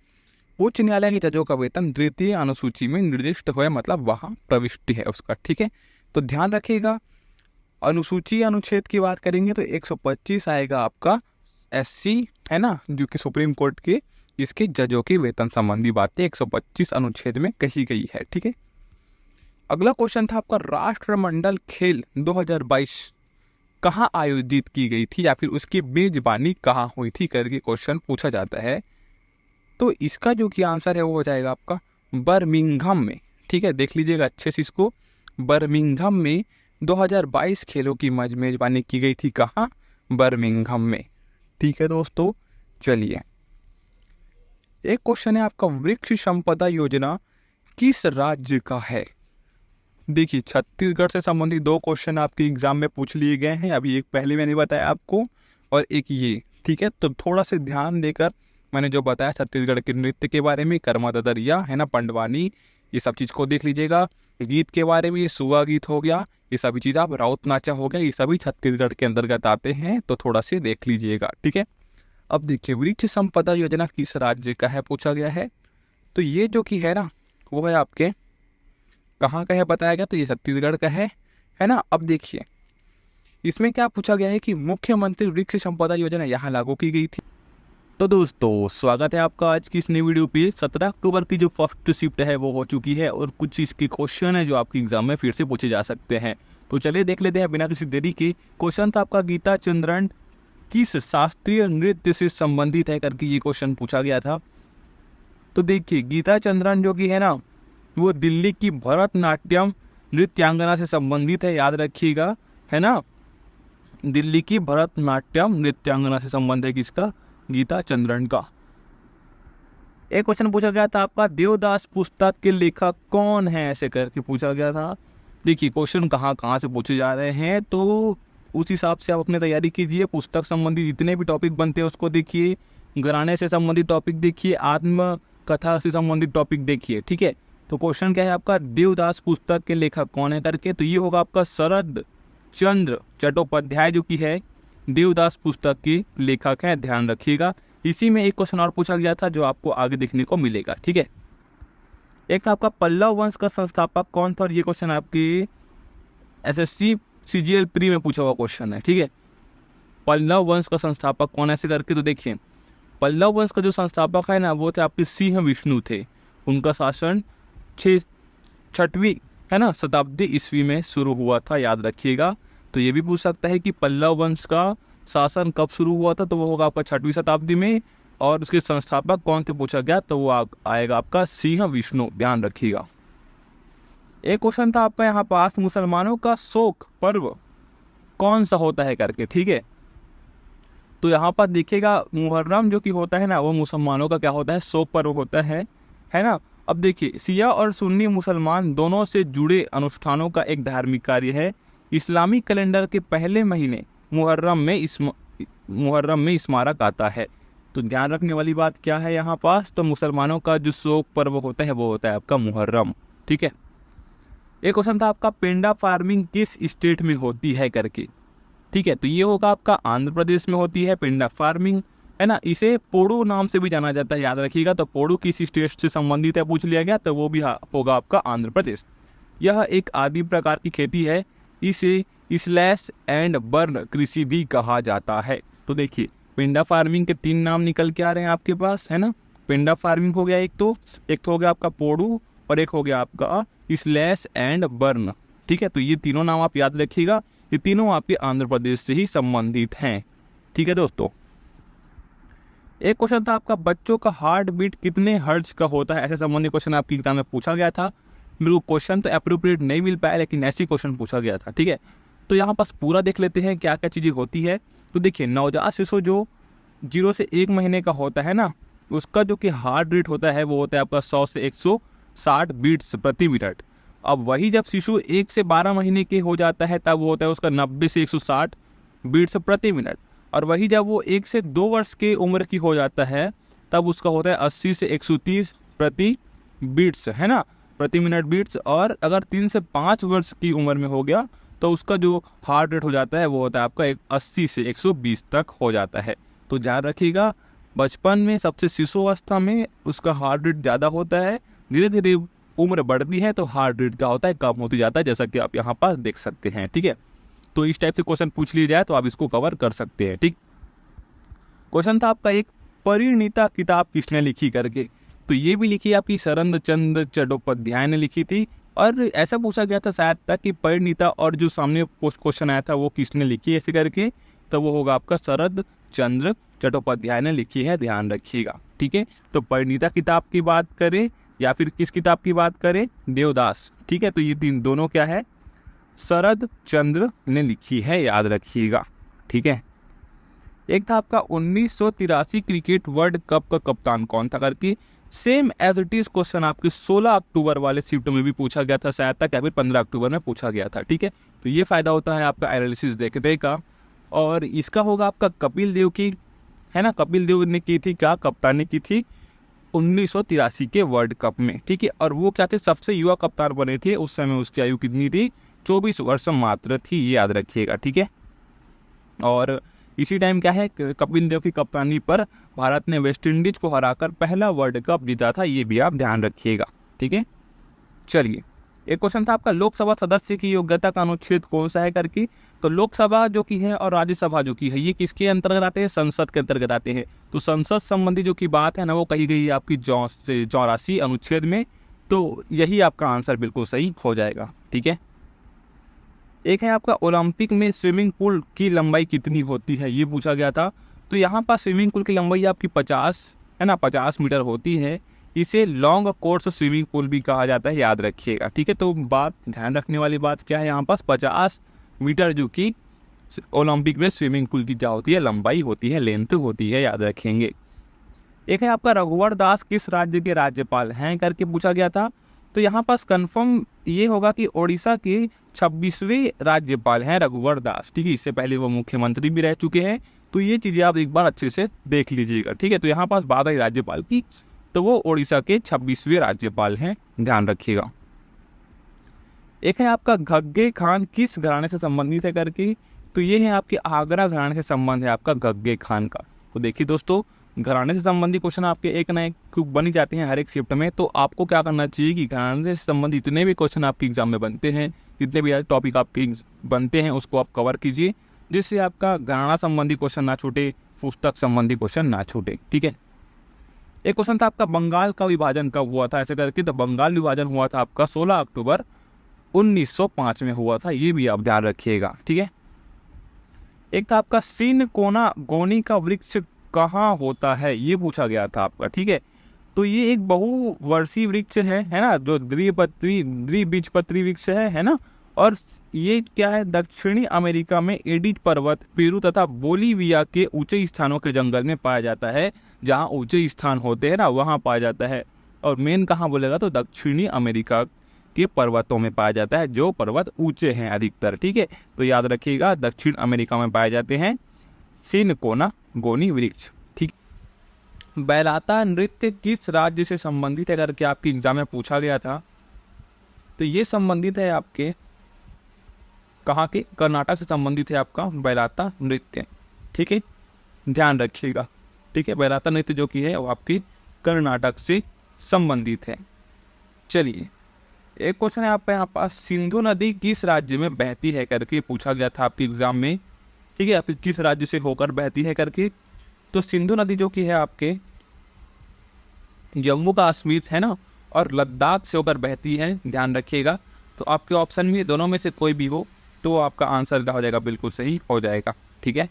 उच्च न्यायालय के जजों का वेतन द्वितीय अनुसूची में निर्दिष्ट हुआ, मतलब वहाँ प्रविष्टि है उसका। ठीक है, तो ध्यान रखिएगा, अनुसूची अनुच्छेद की बात करेंगे तो 125 आएगा आपका SC, है ना, जो कि सुप्रीम कोर्ट के इसके जजों के वेतन संबंधी बातें 125 अनुच्छेद में कही गई है। ठीक है, अगला क्वेश्चन था आपका, राष्ट्रमंडल खेल 2022 कहाँ आयोजित की गई थी या फिर उसकी मेजबानी कहाँ हुई थी करके क्वेश्चन पूछा जाता है। तो इसका जो कि आंसर है वो हो जाएगा आपका बर्मिंघम में। ठीक है, देख लीजिएगा अच्छे से इसको, बर्मिंघम में 2022 खेलों की मेजबानी की गई थी, कहाँ, बर्मिंघम में। ठीक है दोस्तों, चलिए एक क्वेश्चन है आपका, वृक्ष संपदा योजना किस राज्य का है। देखिए छत्तीसगढ़ से संबंधित 2 क्वेश्चन आपके एग्जाम में पूछ लिए गए हैं, अभी एक पहले मैंने बताया आपको और एक ये। ठीक है, तो थोड़ा सा ध्यान देकर मैंने जो बताया छत्तीसगढ़ के नृत्य के बारे में, कर्मा ददरिया, है ना, पंडवानी, ये सब चीज़ को देख लीजिएगा। गीत के बारे में ये सुआ गीत हो गया, ये सभी चीज़ आप राउत नाचा हो गया, ये सभी छत्तीसगढ़ के अंतर्गत आते हैं, तो थोड़ा से देख लीजिएगा। ठीक है, अब देखिए वृक्ष संपदा योजना किस राज्य का है पूछा गया है। तो ये जो कि है ना वो है आपके कहाँ का है बताया गया, तो ये छत्तीसगढ़ का है ना। अब देखिए इसमें क्या पूछा गया है कि मुख्यमंत्री वृक्ष संपदा योजना यहाँ लागू की गई थी। तो दोस्तों स्वागत है आपका आज की इस नई वीडियो पे। 17 अक्टूबर की जो फर्स्ट शिफ्ट है वो हो चुकी है और कुछ इसके क्वेश्चन है जो आपके एग्जाम में फिर से पूछे जा सकते हैं। तो चलिए देख लेते हैं बिना किसी देरी के। क्वेश्चन था आपका, गीता चंद्रन किस शास्त्रीय नृत्य से संबंधित है करके ये क्वेश्चन पूछा गया था। तो देखिए गीता चंद्रन जो कि है ना वो दिल्ली की भरतनाट्यम नृत्यांगना से संबंधित है, याद रखिएगा, है ना। दिल्ली की भरतनाट्यम नृत्यांगना से संबंध है किसका? गीता चंद्रन का। एक क्वेश्चन पूछा गया था आपका, देवदास पुस्तक के लेखक कौन है, ऐसे करके पूछा गया था। देखिए क्वेश्चन कहाँ से पूछे जा रहे हैं, तो उस हिसाब से आप अपनी तैयारी कीजिए। पुस्तक संबंधी जितने भी टॉपिक बनते हैं उसको देखिए, घराने से संबंधित टॉपिक देखिए, आत्मकथा से संबंधित टॉपिक देखिए, ठीक है। तो क्वेश्चन क्या है आपका, देवदास पुस्तक के लेखक कौन है करके, तो ये होगा आपका शरद चंद्र चट्टोपाध्याय जो कि है देवदास पुस्तक के लेखक हैं, ध्यान रखिएगा। इसी में एक क्वेश्चन और पूछा गया था जो आपको आगे देखने को मिलेगा, ठीक है। एक था आपका पल्लव वंश का संस्थापक कौन था, और ये क्वेश्चन आपकी एसएससी सीजीएल प्री में पूछा हुआ क्वेश्चन है, ठीक है। पल्लव वंश का संस्थापक कौन ऐसे करके, तो देखिए पल्लव वंश का जो संस्थापक है ना वो थे आपके सिंह विष्णु थे। उनका शासन 6वीं है ना शताब्दी ईस्वी में शुरू हुआ था, याद रखिएगा। तो ये भी पूछ सकता है कि पल्लव वंश का शासन कब शुरू हुआ था, तो वो होगा आपका 6वीं शताब्दी में, और उसके संस्थापक कौन थे पूछा गया, तो वो आएगा आपका सिंह विष्णु, ध्यान रखिएगा। एक क्वेश्चन था आपका यहाँ पास, मुसलमानों का शोक पर्व कौन सा होता है करके, ठीक है। तो यहाँ पर देखिएगा मुहर्रम जो कि होता है ना वो मुसलमानों का क्या होता है, शोक पर्व होता है ना। अब देखिए शिया और सुन्नी मुसलमान दोनों से जुड़े अनुष्ठानों का एक धार्मिक कार्य है। इस्लामी कैलेंडर के पहले महीने मुहर्रम में स्मारक आता है। तो ध्यान रखने वाली बात क्या है यहाँ पास, तो मुसलमानों का जो शोक पर्व होता है वो होता है आपका मुहर्रम, ठीक है। एक क्वेश्चन था आपका, पेंडा फार्मिंग किस स्टेट में होती है करके, ठीक है। तो ये होगा आपका आंध्र प्रदेश में होती है पेंडा फार्मिंग, है ना। इसे पोडू नाम से भी जाना जाता है, याद रखिएगा। तो पोडू किस स्टेट से संबंधित है पूछ लिया गया, तो वो भी होगा आपका आंध्र प्रदेश। यह एक आदि प्रकार की खेती है, इसे स्लैश एंड बर्न कृषि भी कहा जाता है। तो देखिए पेंडा फार्मिंग के 3 नाम निकल के आ रहे हैं आपके पास, है ना। पेंडा फार्मिंग हो गया एक तो हो गया आपका पोडू, और एक हो गया आपका स्लैश एंड बर्न, ठीक है। तो ये तीनों नाम आप याद रखिएगा, ये तीनों आपके आंध्र प्रदेश से ही संबंधित हैं, ठीक है दोस्तों। एक क्वेश्चन था आपका, बच्चों का हार्ट बीट कितने हर्ट्ज का होता है, ऐसे संबंधित क्वेश्चन आपकी एग्जाम में पूछा गया था। मेरे को क्वेश्चन तो अप्रोप्रिएट नहीं मिल पाया, लेकिन ऐसी क्वेश्चन पूछा गया था, ठीक है। तो यहाँ पास पूरा देख लेते हैं क्या क्या चीज़ें होती है। तो देखिए नवजात शिशु जो 0 से 1 महीने का होता है ना, उसका जो कि हार्ट रेट होता है वो होता है आपका 100 से 160 बीट्स प्रति मिनट। अब वही जब शिशु 1 से 12 महीने के हो जाता है तब वो होता है उसका 90 से 160 बीट्स प्रति मिनट। और वही जब वो 1 से 2 वर्ष के उम्र की हो जाता है तब उसका होता है 80 से 130 प्रति बीट्स, है ना, प्रति मिनट बीट्स। और अगर 3 से 5 वर्ष की उम्र में हो गया तो उसका जो हार्ट रेट हो जाता है वो होता है आपका 80 से 120 तक हो जाता है। तो ध्यान रखिएगा, बचपन में सबसे शिशु अवस्था में उसका हार्ट रेट ज़्यादा होता है, धीरे धीरे उम्र बढ़ती है तो हार्ट रेट क्या होता है, कम होती जाता है, जैसा कि आप यहाँ पास देख सकते हैं, ठीक है। तो इस टाइप से क्वेश्चन पूछ लिया जाए तो आप इसको कवर कर सकते हैं, ठीक। क्वेश्चन था आपका, एक परिणीता किताब किसने लिखी करके। तो ये भी लिखी आपकी शरद चंद्र चट्टोपाध्याय ने लिखी थी। और ऐसा पूछा गया था शायद तक कि परिणीता और जो सामने क्वेश्चन आया था वो किसने लिखी है ऐसे करके, तो वो होगा आपका शरद चंद्र चट्टोपाध्याय ने लिखी है, ध्यान रखिएगा, ठीक है। तो परिणीता किताब की बात करें या फिर किस किताब की बात करें, देवदास, ठीक है। तो ये दोनों क्या है, शरद चंद्र ने लिखी है, याद रखिएगा, ठीक है। एक था आपका 1983 क्रिकेट वर्ल्ड कप का कप्तान कौन था करके। Same as it is question आपके 16 अक्टूबर वाले शिफ्ट में भी पूछा गया था शायद तक, या फिर 15 अक्टूबर में पूछा गया था, ठीक है। तो ये फायदा होता है आपका एनालिसिस देखने का। और इसका होगा आपका कपिल देव की, है ना, कपिल देव ने की थी क्या, कप्तानी की थी 1983 के वर्ल्ड कप में, ठीक है। और वो क्या थे, सबसे युवा कप्तान बने थे, उस समय उसकी आयु कितनी थी, 24 वर्ष मात्र थी, ये याद रखिएगा, ठीक है। और इसी टाइम क्या है, कपिल देव की कप्तानी पर भारत ने वेस्ट इंडीज को हराकर पहला वर्ल्ड कप जीता था, ये भी आप ध्यान रखिएगा, ठीक है। चलिए एक क्वेश्चन था आपका, लोकसभा सदस्य की योग्यता का अनुच्छेद कौन सा है करके। तो लोकसभा जो की है और राज्यसभा जो की है ये किसके अंतर्गत आते हैं, संसद के अंतर्गत आते हैं। तो संसद संबंधी जो की बात है ना वो कही गई है आपकी 84 अनुच्छेद में। तो यही आपका आंसर बिल्कुल सही हो जाएगा, ठीक है। एक है आपका, ओलंपिक में स्विमिंग पूल की लंबाई कितनी होती है, ये पूछा गया था। तो यहाँ पर स्विमिंग पूल की लंबाई आपकी 50 है ना, 50 मीटर होती है। इसे लॉन्ग कोर्स स्विमिंग पूल भी कहा जाता है, याद रखिएगा। ठीक है, तो बात ध्यान रखने वाली बात क्या है, यहाँ पास 50 मीटर जो कि ओलंपिक में स्विमिंग पूल की क्या होती है, लंबाई होती है, लेंथ होती है, याद रखेंगे। एक है आपका रघुवर दास किस राज्य के राज्यपाल हैं करके पूछा गया था। तो यहाँ पास कंफर्म ये होगा कि ओडिशा के 26वें राज्यपाल हैं रघुवर दास। ठीक है, इससे पहले वो मुख्यमंत्री भी रह चुके हैं, तो ये चीज़ें आप एक बार अच्छे से देख लीजिएगा। ठीक है, तो यहाँ पास बात है राज्यपाल की, तो वो ओडिशा के 26वें राज्यपाल हैं, ध्यान रखिएगा। एक है आपका घग्गे खान किस घराने से संबंधित है करके, तो ये है आपके आगरा घराने से संबंध है आपका घग्गे खान का। तो देखिए दोस्तों, घराने से संबंधित क्वेश्चन आपके एक ना एक बन ही जाते हैं हर एक शिफ्ट में, तो आपको क्या करना चाहिए कि घराने से संबंधित जितने भी क्वेश्चन आपके एग्जाम में बनते हैं, जितने भी टॉपिक आपके बनते हैं, उसको आप कवर कीजिए, जिससे आपका घराना संबंधी क्वेश्चन ना छूटे, पुस्तक संबंधी क्वेश्चन ना छूटे। ठीक है, एक क्वेश्चन था आपका बंगाल का विभाजन कब हुआ था ऐसे करके, तो बंगाल विभाजन हुआ था आपका 16 अक्टूबर 1905 में हुआ था, ये भी आप ध्यान रखिएगा। ठीक है, एक था आपका सिनकोना गोनी का वृक्ष कहाँ होता है, ये पूछा गया था आपका। ठीक है, तो ये एक बहुवर्षीय वृक्ष है ना, जो द्विबीजपत्री वृक्ष है ना, और ये क्या है, दक्षिणी अमेरिका में एडिज पर्वत, पेरू तथा बोलीविया के ऊंचे स्थानों के जंगल में पाया जाता है। जहाँ ऊंचे स्थान होते हैं ना, वहाँ पाया जाता है। और मेन कहाँ बोलेगा, तो दक्षिणी अमेरिका के पर्वतों में पाया जाता है, जो पर्वत ऊंचे हैं अधिकतर। ठीक है, तो याद रखिएगा, दक्षिण अमेरिका में पाए जाते हैं सिनकोना गोनी वृक्ष। ठीक, बैलाता नृत्य किस राज्य से संबंधित है करके आपके एग्जाम में पूछा गया था। तो ये संबंधित है आपके कहाँ के, कर्नाटक से संबंधित है आपका बैलाता नृत्य। ठीक है, ध्यान रखिएगा। ठीक है, बैलाता नृत्य जो कि है वो आपकी कर्नाटक से संबंधित है। चलिए, एक क्वेश्चन है आपका यहाँ पास, सिंधु नदी किस राज्य में बहती है करके पूछा गया था आपके एग्जाम में। ठीक है, आपकी किस राज्य से होकर बहती है करके, तो सिंधु नदी जो कि है आपके जम्मू कश्मीर है ना, और लद्दाख से होकर बहती है, ध्यान रखिएगा। तो आपके ऑप्शन में दोनों में से कोई भी हो तो आपका आंसर क्या हो जाएगा, बिल्कुल सही हो जाएगा। ठीक है,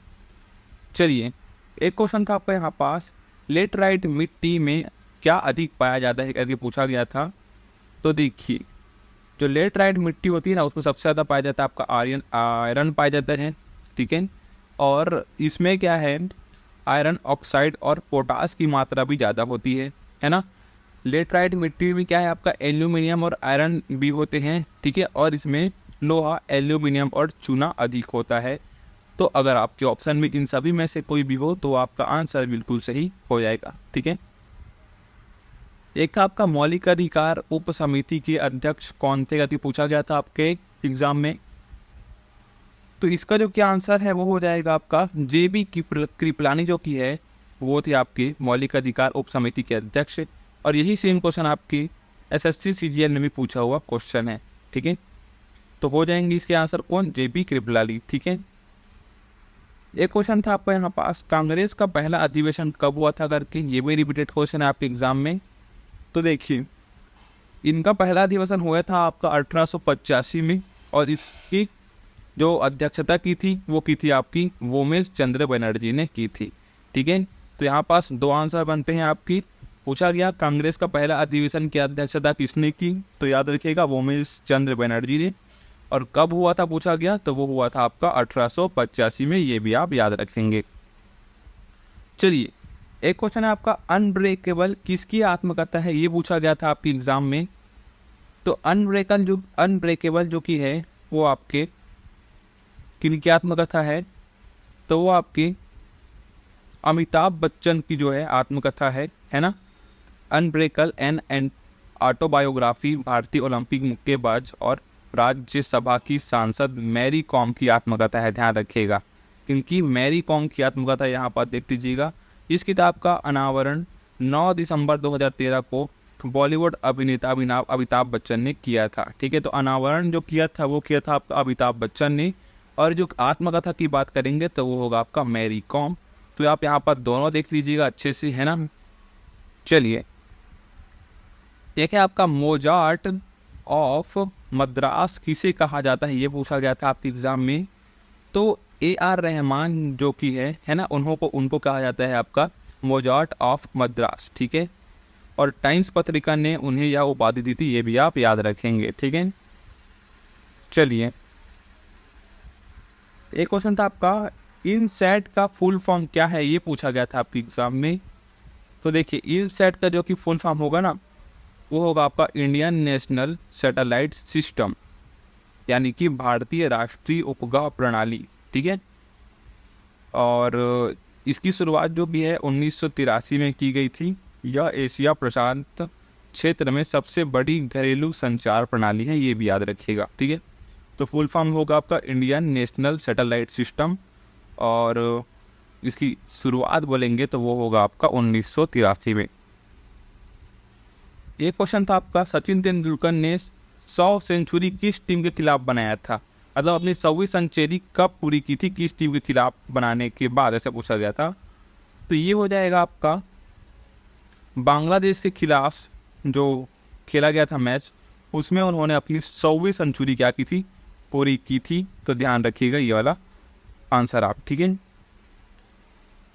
चलिए, एक क्वेश्चन था आपका यहाँ पास, लेटराइट मिट्टी में क्या अधिक पाया जाता है करके पूछा गया था। तो देखिए, जो लेटराइट मिट्टी होती है ना, उसमें सबसे ज़्यादा पाया जाता है आपका आयरन पाया जाता है। ठीक है, और इसमें क्या है, आयरन ऑक्साइड और पोटास की मात्रा भी ज़्यादा होती है ना। लेटराइट मिट्टी में क्या है आपका, एल्यूमिनियम और आयरन भी होते हैं। ठीक है, और इसमें लोहा, एल्यूमिनियम और चूना अधिक होता है। तो अगर आपके ऑप्शन में इन सभी में से कोई भी हो तो आपका आंसर बिल्कुल सही हो जाएगा। ठीक है, एक आपका मौलिक अधिकार उप समिति के अध्यक्ष कौन थे करके पूछा गया था आपके एग्जाम में। तो इसका जो क्या आंसर है वो हो जाएगा आपका JB कृपलानी जो की है, वो थे आपके मौलिक अधिकार उप समिति के अध्यक्ष। और यही सेम क्वेश्चन आपकी SSC CGL में भी पूछा हुआ क्वेश्चन है। ठीक है, तो हो जाएंगे इसके आंसर कौन, JB कृपलानी। ठीक है, एक क्वेश्चन था आपका यहाँ पास, कांग्रेस का पहला अधिवेशन कब हुआ था करके, ये भी रिपीटेड क्वेश्चन है आपके एग्जाम में। तो देखिए, इनका पहला अधिवेशन हुआ था आपका 1885 में, और इसकी जो अध्यक्षता की थी वो की थी आपकी वोमेश चंद्र बनर्जी ने की थी। ठीक है, तो यहाँ पास दो आंसर बनते हैं आपकी। पूछा गया कांग्रेस का पहला अधिवेशन की अध्यक्षता किसने की, तो याद रखिएगा वोमेश चंद्र बनर्जी ने। और कब हुआ था पूछा गया, तो वो हुआ था आपका 1885 में, ये भी आप याद रखेंगे। चलिए, एक क्वेश्चन है आपका, अनब्रेकेबल किसकी आत्मकथा है, ये पूछा गया था आपके एग्जाम में। तो अनब्रेकेबल जो की है वो आपके किनकी आत्मकथा है, तो वो आपकी अमिताभ बच्चन की जो है आत्मकथा है ना। अनब्रेकल एंड ऑटोबायोग्राफी भारतीय ओलंपिक मुक्केबाज और राज्यसभा की सांसद मैरी कॉम की आत्मकथा है, ध्यान रखिएगा। क्योंकि मैरी कॉम की आत्मकथा यहाँ पर देख लीजिएगा। इस किताब का अनावरण 9 दिसंबर 2013 को बॉलीवुड अभिनेता अमिताभ बच्चन ने किया था। ठीक है, तो अनावरण जो किया था वो किया था आपका अमिताभ बच्चन ने, और जो आत्मकथा की बात करेंगे तो वो होगा आपका मैरी कॉम। तो आप यहाँ पर दोनों देख लीजिएगा अच्छे से, है ना। चलिए, एक है आपका मोजार्ट ऑफ मद्रास किसे कहा जाता है, ये पूछा गया था आपके एग्जाम में। तो AR रहमान जो कि है ना, उनको कहा जाता है आपका मोजार्ट ऑफ मद्रास। ठीक है, और टाइम्स पत्रिका ने उन्हें यह उपाधि दी थी, ये भी आप याद रखेंगे। ठीक है, चलिए एक क्वेश्चन था आपका, इनसेट का फुल फॉर्म क्या है, ये पूछा गया था आपके एग्जाम में। तो देखिए इनसेट का जो कि फुल फॉर्म होगा ना, वो होगा आपका इंडियन नेशनल सैटेलाइट सिस्टम, यानी कि भारतीय राष्ट्रीय उपग्रह प्रणाली। ठीक है, और इसकी शुरुआत जो भी है 1983 में की गई थी। यह एशिया प्रशांत क्षेत्र में सबसे बड़ी घरेलू संचार प्रणाली है, ये भी याद रखिएगा। ठीक है, तो फुल फॉर्म होगा आपका इंडियन नेशनल सैटेलाइट सिस्टम, और इसकी शुरुआत बोलेंगे तो वो होगा आपका 1983 में। एक क्वेश्चन था आपका, सचिन तेंदुलकर ने 100 सेंचुरी किस टीम के खिलाफ बनाया था, मतलब अपनी 100वीं सेंचुरी कब पूरी की थी, किस टीम के खिलाफ बनाने के बाद, ऐसा पूछा गया था। तो ये हो जाएगा आपका बांग्लादेश के खिलाफ जो खेला गया था मैच, उसमें उन्होंने अपनी 100वीं सेंचुरी क्या की थी, पूरी की थी। तो ध्यान रखिएगा ये वाला आंसर आप। ठीक है,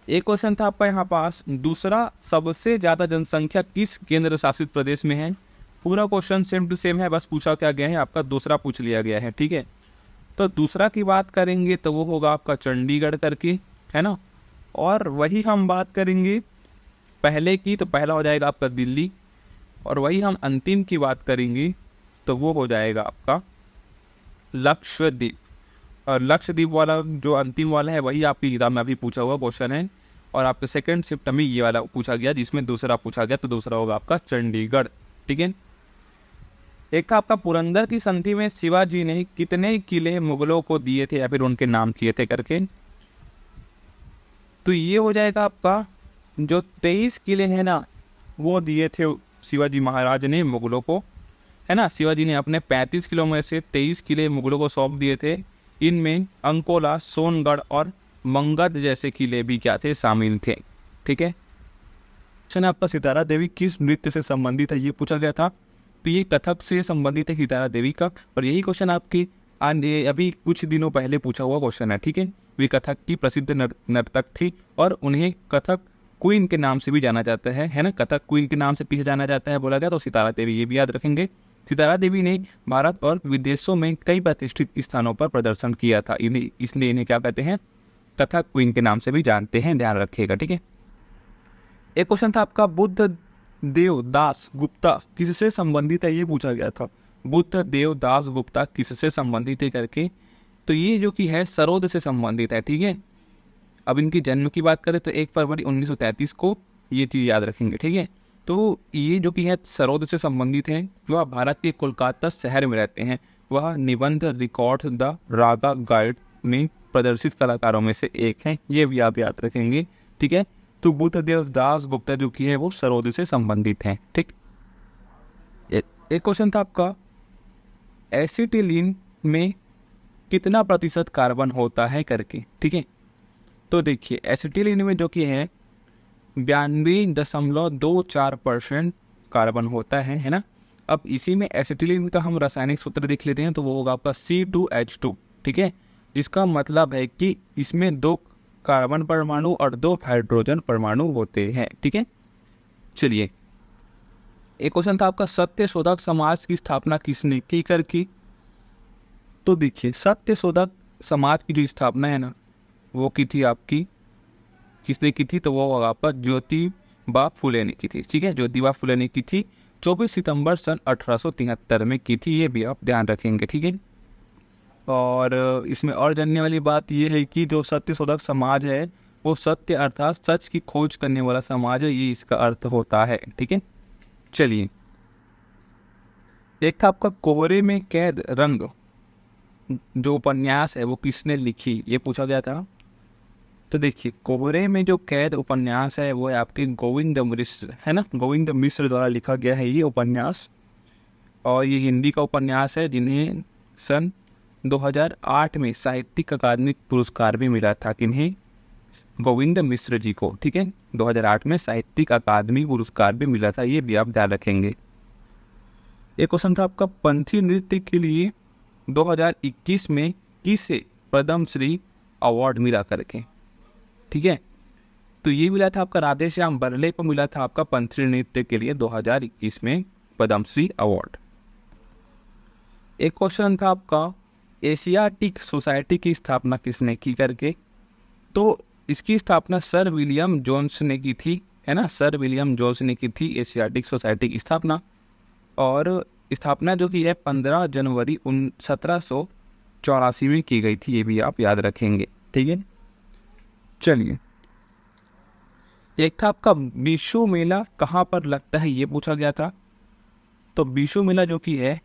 एक क्वेश्चन था आपका यहाँ पास, दूसरा सबसे ज़्यादा जनसंख्या किस केंद्र शासित प्रदेश में है। पूरा क्वेश्चन सेम टू सेम है, बस पूछा क्या गया है आपका दूसरा पूछ लिया गया है। ठीक है, तो दूसरा की बात करेंगे तो वो होगा आपका चंडीगढ़ करके, है ना। और वही हम बात करेंगे पहले की, तो पहला हो जाएगा आपका दिल्ली, और वही हम अंतिम की बात करेंगे तो वो हो जाएगा आपका लक्षद्वीप। और लक्षद्वीप वाला जो अंतिम वाला है वही आपकी किताब में अभी पूछा हुआ क्वेश्चन है, और आपके सेकंड शिफ्ट में ये वाला पूछा गया जिसमें दूसरा पूछा गया, तो दूसरा होगा आपका चंडीगढ़। ठीक है, एक था आपका पुरंदर की संधि में शिवाजी ने कितने किले मुगलों को दिए थे या फिर उनके नाम किए थे करके। तो ये हो जाएगा आपका जो 23 किले हैं ना, वो दिए थे शिवाजी महाराज ने मुगलों को, है ना। शिवाजी ने अपने 35 किलो में से 23 किले मुगलों को सौंप दिए थे। इनमें अंकोला, सोनगढ़ और मंगध जैसे किले भी क्या थे, शामिल थे। ठीक है, क्वेश्चन आपका सितारा देवी किस नृत्य से संबंधित है, ये पूछा गया था। तो ये कथक से संबंधित है सितारा देवी का, और यही क्वेश्चन आपकी अभी कुछ दिनों पहले पूछा हुआ क्वेश्चन है। ठीक है, वे कथक की प्रसिद्ध नर्तक थी, और उन्हें कथक क्वीन के नाम से भी जाना जाता है ना। कथक क्वीन के नाम से पीछे जाना जाता है बोला गया, तो सितारा देवी, ये भी याद रखेंगे। सितारा देवी ने भारत और विदेशों में कई प्रतिष्ठित स्थानों पर प्रदर्शन किया था, इसलिए इन्हें क्या कहते हैं, कथक क्वीन के नाम से भी जानते हैं, ध्यान रखिएगा। ठीक है, एक क्वेश्चन था आपका, बुद्ध देव दास गुप्ता किससे संबंधित है, ये पूछा गया था। बुद्ध देव दास गुप्ता किससे संबंधित है करके, तो ये जो कि है सरोद से संबंधित है। ठीक है, अब इनकी जन्म की बात करें तो 1 फरवरी 1933 को, ये चीज़ याद रखेंगे। ठीक है, तो ये जो कि है सरोद से संबंधित है, वह भारत के कोलकाता शहर में रहते हैं। वह निबंध रिकॉर्ड द रागा गाइड में प्रदर्शित कलाकारों में से एक हैं, ये भी आप याद रखेंगे। ठीक है, तो बुद्धदेव दास गुप्ता जो कि है वो सरोद से संबंधित हैं। ठीक, एक क्वेश्चन था आपका, एसिटिलीन में कितना प्रतिशत कार्बन होता है करके। ठीक है, तो देखिए एसिटिलीन में जो कि है 92.24% कार्बन होता है ना। अब इसी में एसिटिलीन का हम रासायनिक सूत्र देख लेते हैं, तो वो होगा आपका C2H2। ठीक है, जिसका मतलब है कि इसमें 2 कार्बन परमाणु और 2 हाइड्रोजन परमाणु होते हैं। ठीक है, चलिए एक क्वेश्चन था आपका, सत्यशोधक समाज की स्थापना किसने की करके। तो देखिए सत्यशोधक समाज की जो स्थापना है ना, वो की थी आपकी, किसने की थी, तो वो होगा आपका ज्योतिबा फुले ने की थी। ठीक है, ज्योतिबा फुले ने की थी, 24 सितंबर सन 1873 में की थी, ये भी आप ध्यान रखेंगे। ठीक है, और इसमें और जानने वाली बात ये है कि जो सत्यशोधक समाज है वो सत्य अर्थात सच की खोज करने वाला समाज है, ये इसका अर्थ होता है। ठीक है, चलिए एक था आपका, कोहरे में कैद रंग जो उपन्यास है वो किसने लिखी, ये पूछा गया था। तो देखिए कोहरे में जो कैद उपन्यास है वो है आपके गोविंद मिश्र, है ना, गोविंद मिश्र द्वारा लिखा गया है ये उपन्यास, और ये हिंदी का उपन्यास है, जिन्हें सन 2008 में साहित्यिक अकादमी पुरस्कार भी मिला था। किन्हें, गोविंद मिश्र जी को। ठीक है, 2008 में साहित्यिक अकादमी पुरस्कार भी मिला था, ये भी आप ध्यान रखेंगे। एक क्वेश्चन था आपका, पंथी नृत्य के लिए 2021 में किसे पद्मश्री अवार्ड मिला करके। ठीक है, तो ये मिला था आपका राधेश्याम बर्ले को मिला था आपका पंथी नृत्य के लिए 2021 में पद्मश्री अवार्ड। एक क्वेश्चन था आपका एशियाटिक सोसाइटी की स्थापना किसने की करके, तो इसकी स्थापना सर विलियम जोन्स ने की थी, है ना, सर विलियम जोन्स ने की थी एशियाटिक सोसाइटी की स्थापना। और स्थापना जो की है 15 जनवरी 1784 में की गई थी, ये भी आप याद रखेंगे, ठीक है। चलिए, एक था आपका बीशू मेला कहाँ पर लगता है, ये पूछा गया था। तो बीशू मेला जो कि है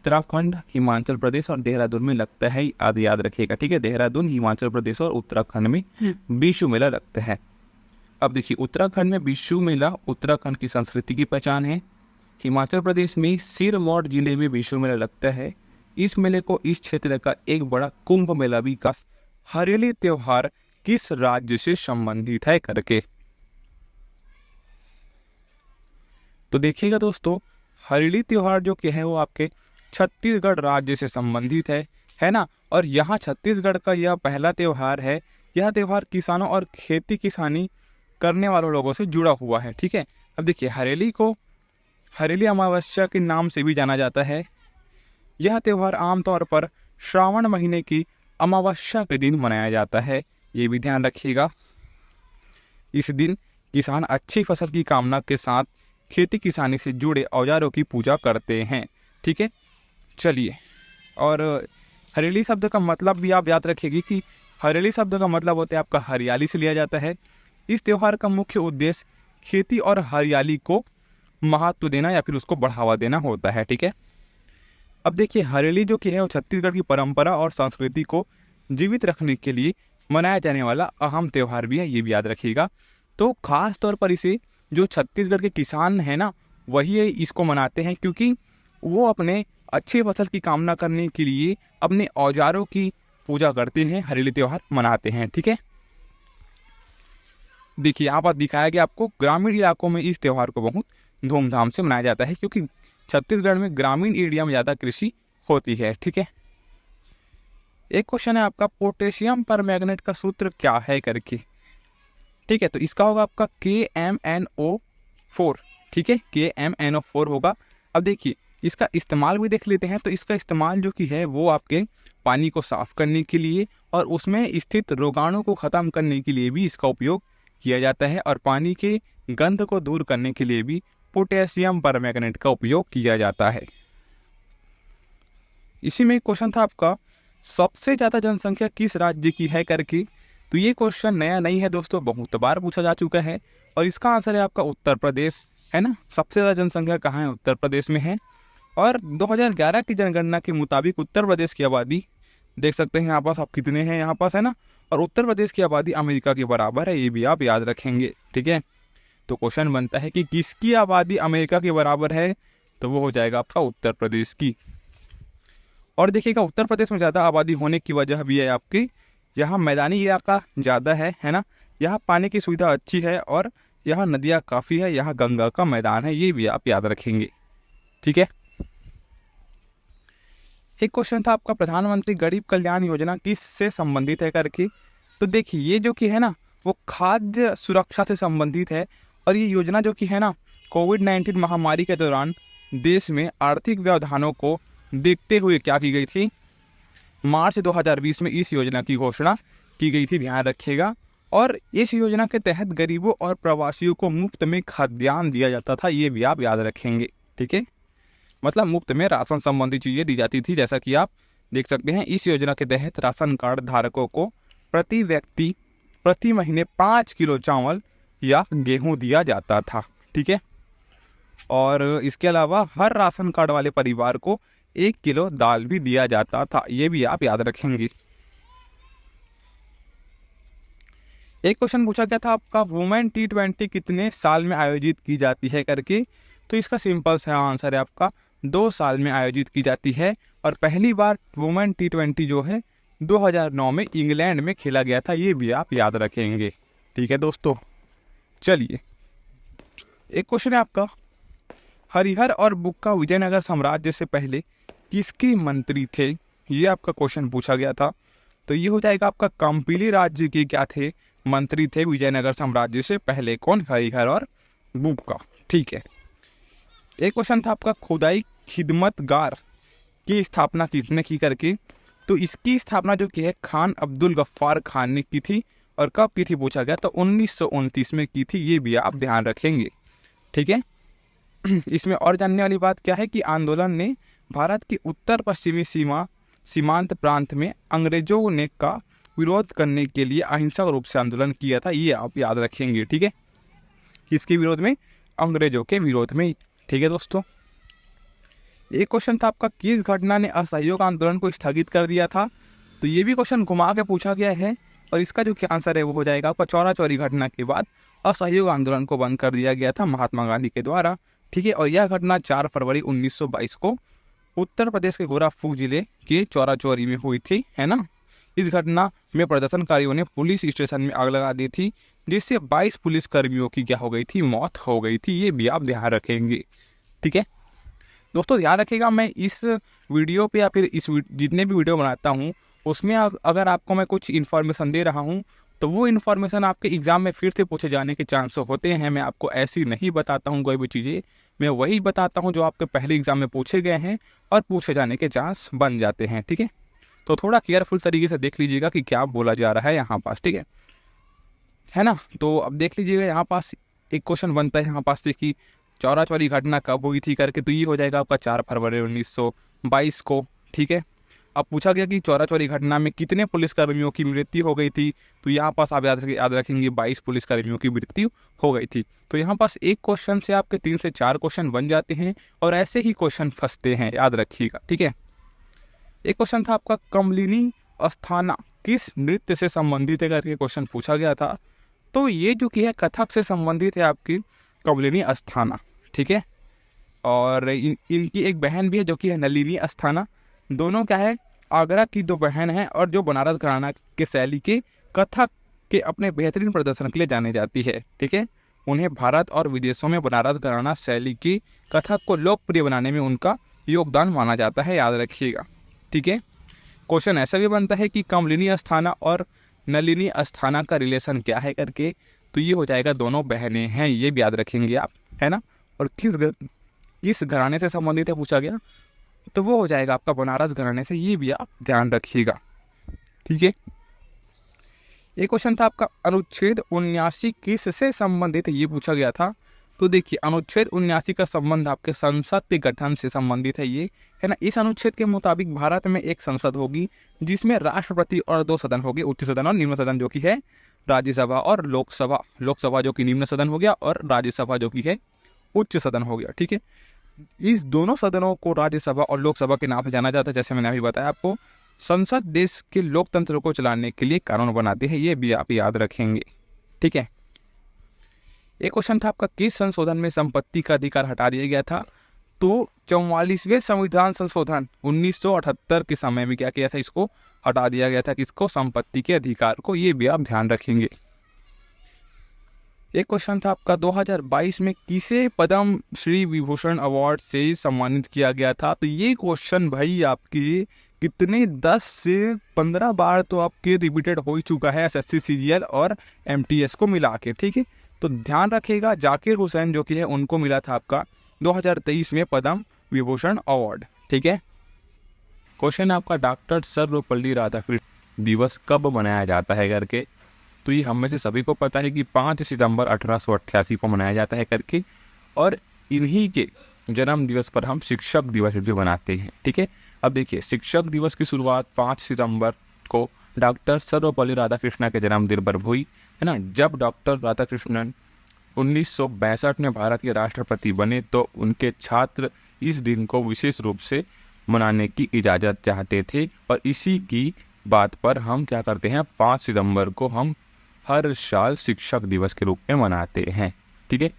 उत्तराखंड, हिमाचल प्रदेश और देहरादून में लगता है, याद रखिएगा, ठीक है। देहरादून, हिमाचल प्रदेश और उत्तराखंड में बीशू मेला लगता है। अब देखिए, उत्तराखंड में बीशू मेला उत्तराखंड की संस्कृति की पहचान है। हिमाचल प्रदेश में सिरमौर जिले में बीशू मेला लगता है। इस मेले को इस क्षेत्र का एक बड़ा कुंभ मेला भी कहा। हरेली त्योहार किस राज्य से संबंधित है करके, तो देखिएगा दोस्तों, हरेली त्योहार जो कि है वो आपके छत्तीसगढ़ राज्य से संबंधित है ना। और यहाँ छत्तीसगढ़ का यह पहला त्योहार है। यह त्योहार किसानों और खेती किसानी करने वालों लोगों से जुड़ा हुआ है, ठीक है। अब देखिए, हरेली को हरेली अमावस्या के नाम से भी जाना जाता है। यह त्योहार आमतौर पर श्रावण महीने की अमावस्या के दिन मनाया जाता है, ये भी ध्यान रखिएगा। इस दिन किसान अच्छी फसल की कामना के साथ खेती किसानी से जुड़े औजारों की पूजा करते हैं, ठीक है। चलिए, और हरेली शब्द का मतलब भी आप याद रखिएगा कि हरेली शब्द का मतलब होता है आपका हरियाली से लिया जाता है। इस त्योहार का मुख्य उद्देश्य खेती और हरियाली को महत्व देना या फिर उसको बढ़ावा देना होता है, ठीक है। अब देखिए, हरेली जो कि है वो छत्तीसगढ़ की परंपरा और संस्कृति को जीवित रखने के लिए मनाया जाने वाला अहम त्यौहार भी है, ये भी याद रखिएगा। तो खास तौर पर इसे जो छत्तीसगढ़ के किसान हैं ना, वही इसको मनाते हैं, क्योंकि वो अपने अच्छी फसल की कामना करने के लिए अपने औजारों की पूजा करते हैं, हरेली त्यौहार मनाते हैं, ठीक है। देखिए, यहाँ पर दिखाया गया आपको ग्रामीण इलाकों में इस त्यौहार को बहुत धूमधाम से मनाया जाता है, क्योंकि छत्तीसगढ़ में ग्रामीण एरिया में ज़्यादा कृषि होती है, ठीक है। एक क्वेश्चन है आपका पोटेशियम परमैंगनेट का सूत्र क्या है करके, ठीक है। तो इसका होगा आपका KMnO4, ठीक है, KMnO4 होगा। अब देखिए, इसका इस्तेमाल भी देख लेते हैं। तो इसका इस्तेमाल जो कि है वो आपके पानी को साफ करने के लिए और उसमें स्थित रोगाणु को ख़त्म करने के लिए भी इसका उपयोग किया जाता है, और पानी के गंध को दूर करने के लिए भी पोटेशियम परमैंगनेट का उपयोग किया जाता है। इसी में एक क्वेश्चन था आपका सबसे ज़्यादा जनसंख्या किस राज्य की है करके। तो ये क्वेश्चन नया नहीं है दोस्तों, बहुत बार पूछा जा चुका है, और इसका आंसर है आपका उत्तर प्रदेश, है ना। सबसे ज़्यादा जनसंख्या कहाँ है, उत्तर प्रदेश में है। और 2011 की जनगणना के मुताबिक उत्तर प्रदेश की आबादी देख सकते हैं यहाँ पास आप कितने हैं यहाँ पास, है ना। और उत्तर प्रदेश की आबादी अमेरिका के बराबर है, ये भी आप याद रखेंगे, ठीक है। तो क्वेश्चन बनता है कि किसकी आबादी अमेरिका के बराबर है, तो वो हो जाएगा आपका उत्तर प्रदेश की। और देखिएगा, उत्तर प्रदेश में ज़्यादा आबादी होने की वजह भी है आपकी यहाँ मैदानी इलाका ज़्यादा है ना। यहाँ पानी की सुविधा अच्छी है और यहाँ नदियाँ काफ़ी है, यहाँ गंगा का मैदान है, ये भी आप याद रखेंगे, ठीक है। एक क्वेश्चन था आपका प्रधानमंत्री गरीब कल्याण योजना किस से संबंधित है करके। तो देखिए, ये जो कि है ना वो खाद्य सुरक्षा से संबंधित है, और ये योजना जो कि है ना कोविड-19 महामारी के दौरान देश में आर्थिक व्यवधानों को देखते हुए क्या की गई थी, मार्च 2020 में इस योजना की घोषणा की गई थी, ध्यान रखिएगा। और इस योजना के तहत गरीबों और प्रवासियों को मुफ्त में खाद्यान्न दिया जाता था, ये भी आप याद रखेंगे, ठीक है। मतलब मुफ्त में राशन संबंधी चीज़ें दी जाती थी, जैसा कि आप देख सकते हैं। इस योजना के तहत राशन कार्ड धारकों को प्रति व्यक्ति प्रति महीने 5 किलो चावल या गेहूं दिया जाता था, ठीक है। और इसके अलावा हर राशन कार्ड वाले परिवार को 1 किलो दाल भी दिया जाता था, ये भी आप याद रखेंगे। एक क्वेश्चन पूछा गया था आपका वुमेन T20 कितने साल में आयोजित की जाती है करके। तो इसका सिंपल सा आंसर है आपका 2 साल में आयोजित की जाती है, और पहली बार वुमेन T20 जो है 2009 में इंग्लैंड में खेला गया था, ये भी आप याद रखेंगे, ठीक है दोस्तों। चलिए, एक क्वेश्चन है आपका हरिहर और बुक्का विजयनगर साम्राज्य से पहले किसके मंत्री थे, ये आपका क्वेश्चन पूछा गया था। तो ये हो जाएगा आपका कंपीली राज्य के क्या थे, मंत्री थे विजयनगर साम्राज्य से पहले? कौन? हरिहर और बुक्का। ठीक है। एक क्वेश्चन था आपका, खुदाई खिदमतगार की स्थापना किसने की करके? तो इसकी स्थापना जो की है खान अब्दुल गफ्फार खान ने की थी। और कब की थी पूछा गया, तो 1929 में की थी। ये भी आप ध्यान रखेंगे। ठीक है। इसमें और जानने वाली बात क्या है कि आंदोलन ने भारत की उत्तर पश्चिमी सीमांत प्रांत में अंग्रेजों ने का विरोध करने के लिए अहिंसक रूप से आंदोलन किया था। ये आप याद रखेंगे। ठीक है। किसके विरोध में? अंग्रेजों के विरोध में। ठीक है दोस्तों। एक क्वेश्चन था आपका, किस घटना ने असहयोग आंदोलन को स्थगित कर दिया था? तो ये भी क्वेश्चन घुमा के पूछा गया है और इसका जो क्या आंसर है वो हो जाएगा आपका, चौरा चौरी घटना के बाद असहयोग आंदोलन को बंद कर दिया गया था महात्मा गांधी के द्वारा। ठीक है। और यह घटना 4 फरवरी 1922 को उत्तर प्रदेश के गोरखपुर जिले के चौरा चौरी में हुई थी, है ना। इस घटना में प्रदर्शनकारियों ने पुलिस स्टेशन में आग लगा दी थी, जिससे 22 पुलिस कर्मियों की क्या हो गई थी? मौत हो गई थी। ये भी आप ध्यान रखेंगे। ठीक है दोस्तों, ध्यान रखिएगा। मैं इस वीडियो पे या फिर इस जितने भी वीडियो बनाता हूँ उसमें अगर आपको मैं कुछ इन्फॉर्मेशन दे रहा हूँ तो वो इन्फॉर्मेशन आपके एग्जाम में फिर से पूछे जाने के चांस होते हैं। मैं आपको ऐसी नहीं बताता हूँ कोई भी चीज़ें, मैं वही बताता हूँ जो आपके पहले एग्जाम में पूछे गए हैं और पूछे जाने के चांस बन जाते हैं। ठीक है। तो थोड़ा केयरफुल तरीके से देख लीजिएगा कि क्या बोला जा रहा है यहाँ पास। ठीक है ना। तो अब देख लीजिएगा यहाँ पास एक क्वेश्चन बनता है यहाँ पास से कि चौरा चौरी घटना कब हुई थी करके। तो ये हो जाएगा आपका 4 फरवरी 1922 को। ठीक है। अब पूछा गया कि चौरा चौरी घटना में कितने पुलिसकर्मियों की मृत्यु हो गई थी? तो यहाँ पास आप याद रखेंगे 22 पुलिसकर्मियों की मृत्यु हो गई थी। तो यहाँ पास एक क्वेश्चन से आपके 3 से 4 क्वेश्चन बन जाते हैं और ऐसे ही क्वेश्चन फंसते हैं, याद रखिएगा। ठीक है। एक क्वेश्चन था आपका, कमलिनी अस्थाना किस नृत्य से संबंधित है करके क्वेश्चन पूछा गया था। तो ये जो कि है कथक से संबंधित है आपकी कमलिनी अस्थाना। ठीक है। और इनकी एक बहन भी है जो कि है नलिनी अस्थाना। दोनों क्या है, आगरा की 2 बहन हैं और जो बनारस घराना के शैली के कथक के अपने बेहतरीन प्रदर्शन के लिए जाने जाती है। ठीक है। उन्हें भारत और विदेशों में बनारस घराना शैली की कथक को लोकप्रिय बनाने में उनका योगदान माना जाता है, याद रखिएगा। ठीक है। क्वेश्चन ऐसा भी बनता है कि कमलिनी अस्थाना और नलिनी अस्थाना का रिलेशन क्या है करके। तो ये हो जाएगा दोनों बहनें हैं, ये भी याद रखेंगे आप, है ना। और किस घराने से संबंधित है पूछा गया, तो वो हो जाएगा आपका बनारस घराने से। ये भी आप ध्यान रखिएगा। ठीक है। एक क्वेश्चन था आपका, अनुच्छेद 79 किससे संबंधित है? ये पूछा गया था। तो देखिए अनुच्छेद 79 का संबंध आपके संसद के गठन से संबंधित है, ये है ना। इस अनुच्छेद के मुताबिक भारत में एक संसद होगी जिसमें राष्ट्रपति और 2 सदन होंगे, उच्च सदन और निम्न सदन, जो कि है राज्यसभा और लोकसभा। लोकसभा जो कि निम्न सदन हो गया और राज्यसभा जो कि है उच्च सदन हो गया। ठीक है। इस दोनों सदनों को राज्यसभा और लोकसभा के नाम से जाना जाता है। जैसे मैंने अभी बताया आपको, संसद देश के लोकतंत्र को चलाने के लिए कानून बनाती है। ये भी आप याद रखेंगे। ठीक है। एक क्वेश्चन था आपका, किस संशोधन में संपत्ति का अधिकार हटा दिया गया था? तो 44वें संविधान संशोधन 1978 के समय में क्या किया था? इसको हटा दिया गया था। किसको? संपत्ति के अधिकार को। ये भी आप ध्यान रखेंगे। एक क्वेश्चन था आपका, 2022 में किसे पद्म श्री विभूषण अवार्ड से सम्मानित किया गया था? तो ये क्वेश्चन भाई आपके कितने 10 से 15 बार तो आपके रिपीटेड हो ही चुका है एसएससी सीजीएल और एमटीएस को मिला के। ठीक है। तो ध्यान रखिएगा, जाकिर हुसैन जो कि है उनको मिला था आपका 2023 में पद्म विभूषण अवार्ड। ठीक है। क्वेश्चन आपका, डॉक्टर सर्वपल्ली राधाकृष्णन दिवस कब मनाया जाता है करके। तो ये हम में से सभी को पता है कि 5 सितंबर 1888 को मनाया जाता है करके। और इन्हीं के जन्म दिवस पर हम शिक्षक दिवस भी मनाते हैं। ठीक है। अब देखिए, शिक्षक दिवस की शुरुआत 5 सितंबर को डॉक्टर सर्वपल्ली राधाकृष्णन के जन्मदिन पर हुई, है ना। जब डॉक्टर राधाकृष्णन 1962 में भारत के राष्ट्रपति बने तो उनके छात्र इस दिन को विशेष रूप से मनाने की इजाज़त चाहते थे। और इसी की बात पर हम क्या करते हैं, 5 सितंबर को हम हर साल शिक्षक दिवस के रूप में मनाते हैं। ठीक है।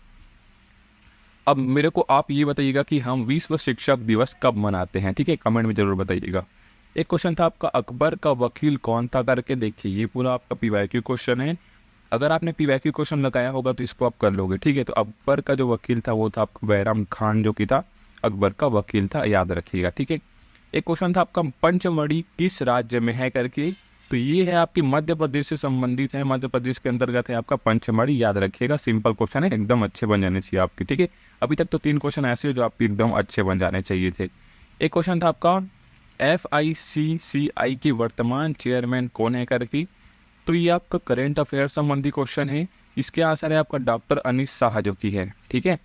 अब मेरे को आप ये बताइएगा कि हम विश्व शिक्षक दिवस कब मनाते हैं। ठीक है, कमेंट में जरूर बताइएगा। एक क्वेश्चन था आपका, अकबर का वकील कौन था करके। देखिए ये पूरा आपका पीवाईक्यू क्वेश्चन है। अगर आपने पीवाईक्यू क्वेश्चन लगाया होगा तो इसको आप कर लोगे। ठीक है। तो अकबर का जो वकील था वो था आपका बैराम खान, जो कि था अकबर का वकील था, याद रखिएगा। ठीक है। एक क्वेश्चन था आपका, पंचमढ़ी किस राज्य में है करके। तो ये है आपकी मध्य प्रदेश से संबंधित है, मध्य प्रदेश के अंतर्गत है आपका पंचमढ़ी, याद रखिएगा। सिंपल क्वेश्चन है, एकदम अच्छे बन जाने चाहिए आपके, ठीक है। अभी तक तो 3 क्वेश्चन ऐसे जो आपके एकदम अच्छे बन जाने चाहिए थे। एक क्वेश्चन था आपका FICCI के वर्तमान चेयरमैन कौन है करके, तो ये आपका करेंट अफेयर संबंधी क्वेश्चन है। इसके आंसर है आपका डॉक्टर अनीस शाह जो की है, ठीक है।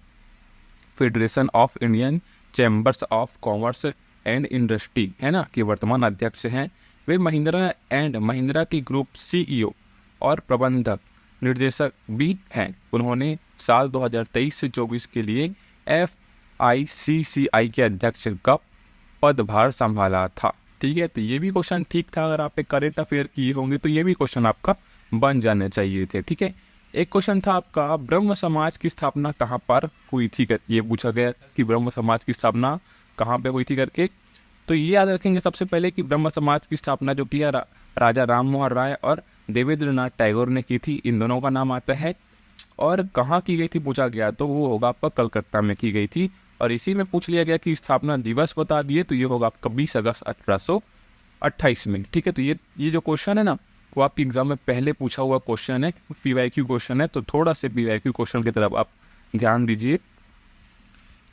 Federation of Indian chambers of commerce and industry है ना, के वर्तमान अध्यक्ष हैं। वे महिंद्रा एंड महिंद्रा की ग्रुप CEO और प्रबंधक निर्देशक भी हैं। उन्होंने साल 2023 से 24 के लिए FICCI के अध्यक्ष का पदभार संभाला था, ठीक है। तो ये भी क्वेश्चन ठीक था, अगर आप करेंट अफेयर किए होंगे तो ये भी क्वेश्चन आपका बन जाने चाहिए थे, ठीक है। एक क्वेश्चन था आपका ब्रह्म समाज की स्थापना कहाँ पर हुई थी, ये पूछा गया कि ब्रह्म समाज की स्थापना कहाँ पे हुई थी करके। तो ये याद रखेंगे सबसे पहले कि ब्रह्म समाज की स्थापना जो की है राजा राम मोहन राय और देवेंद्रनाथ टैगोर ने की थी, इन दोनों का नाम आता है। और कहाँ की गई थी पूछा गया तो वो होगा आपका कलकत्ता में की गई थी। और इसी में पूछ लिया गया कि स्थापना दिवस बता दिए, तो ये होगा आपका 20 अगस्त 1828 में, ठीक है। तो ये जो क्वेश्चन है ना, वो आपके एग्जाम में पहले पूछा हुआ क्वेश्चन है, PYQ क्वेश्चन है, तो थोड़ा से PYQ क्वेश्चन की तरफ आप ध्यान दीजिए।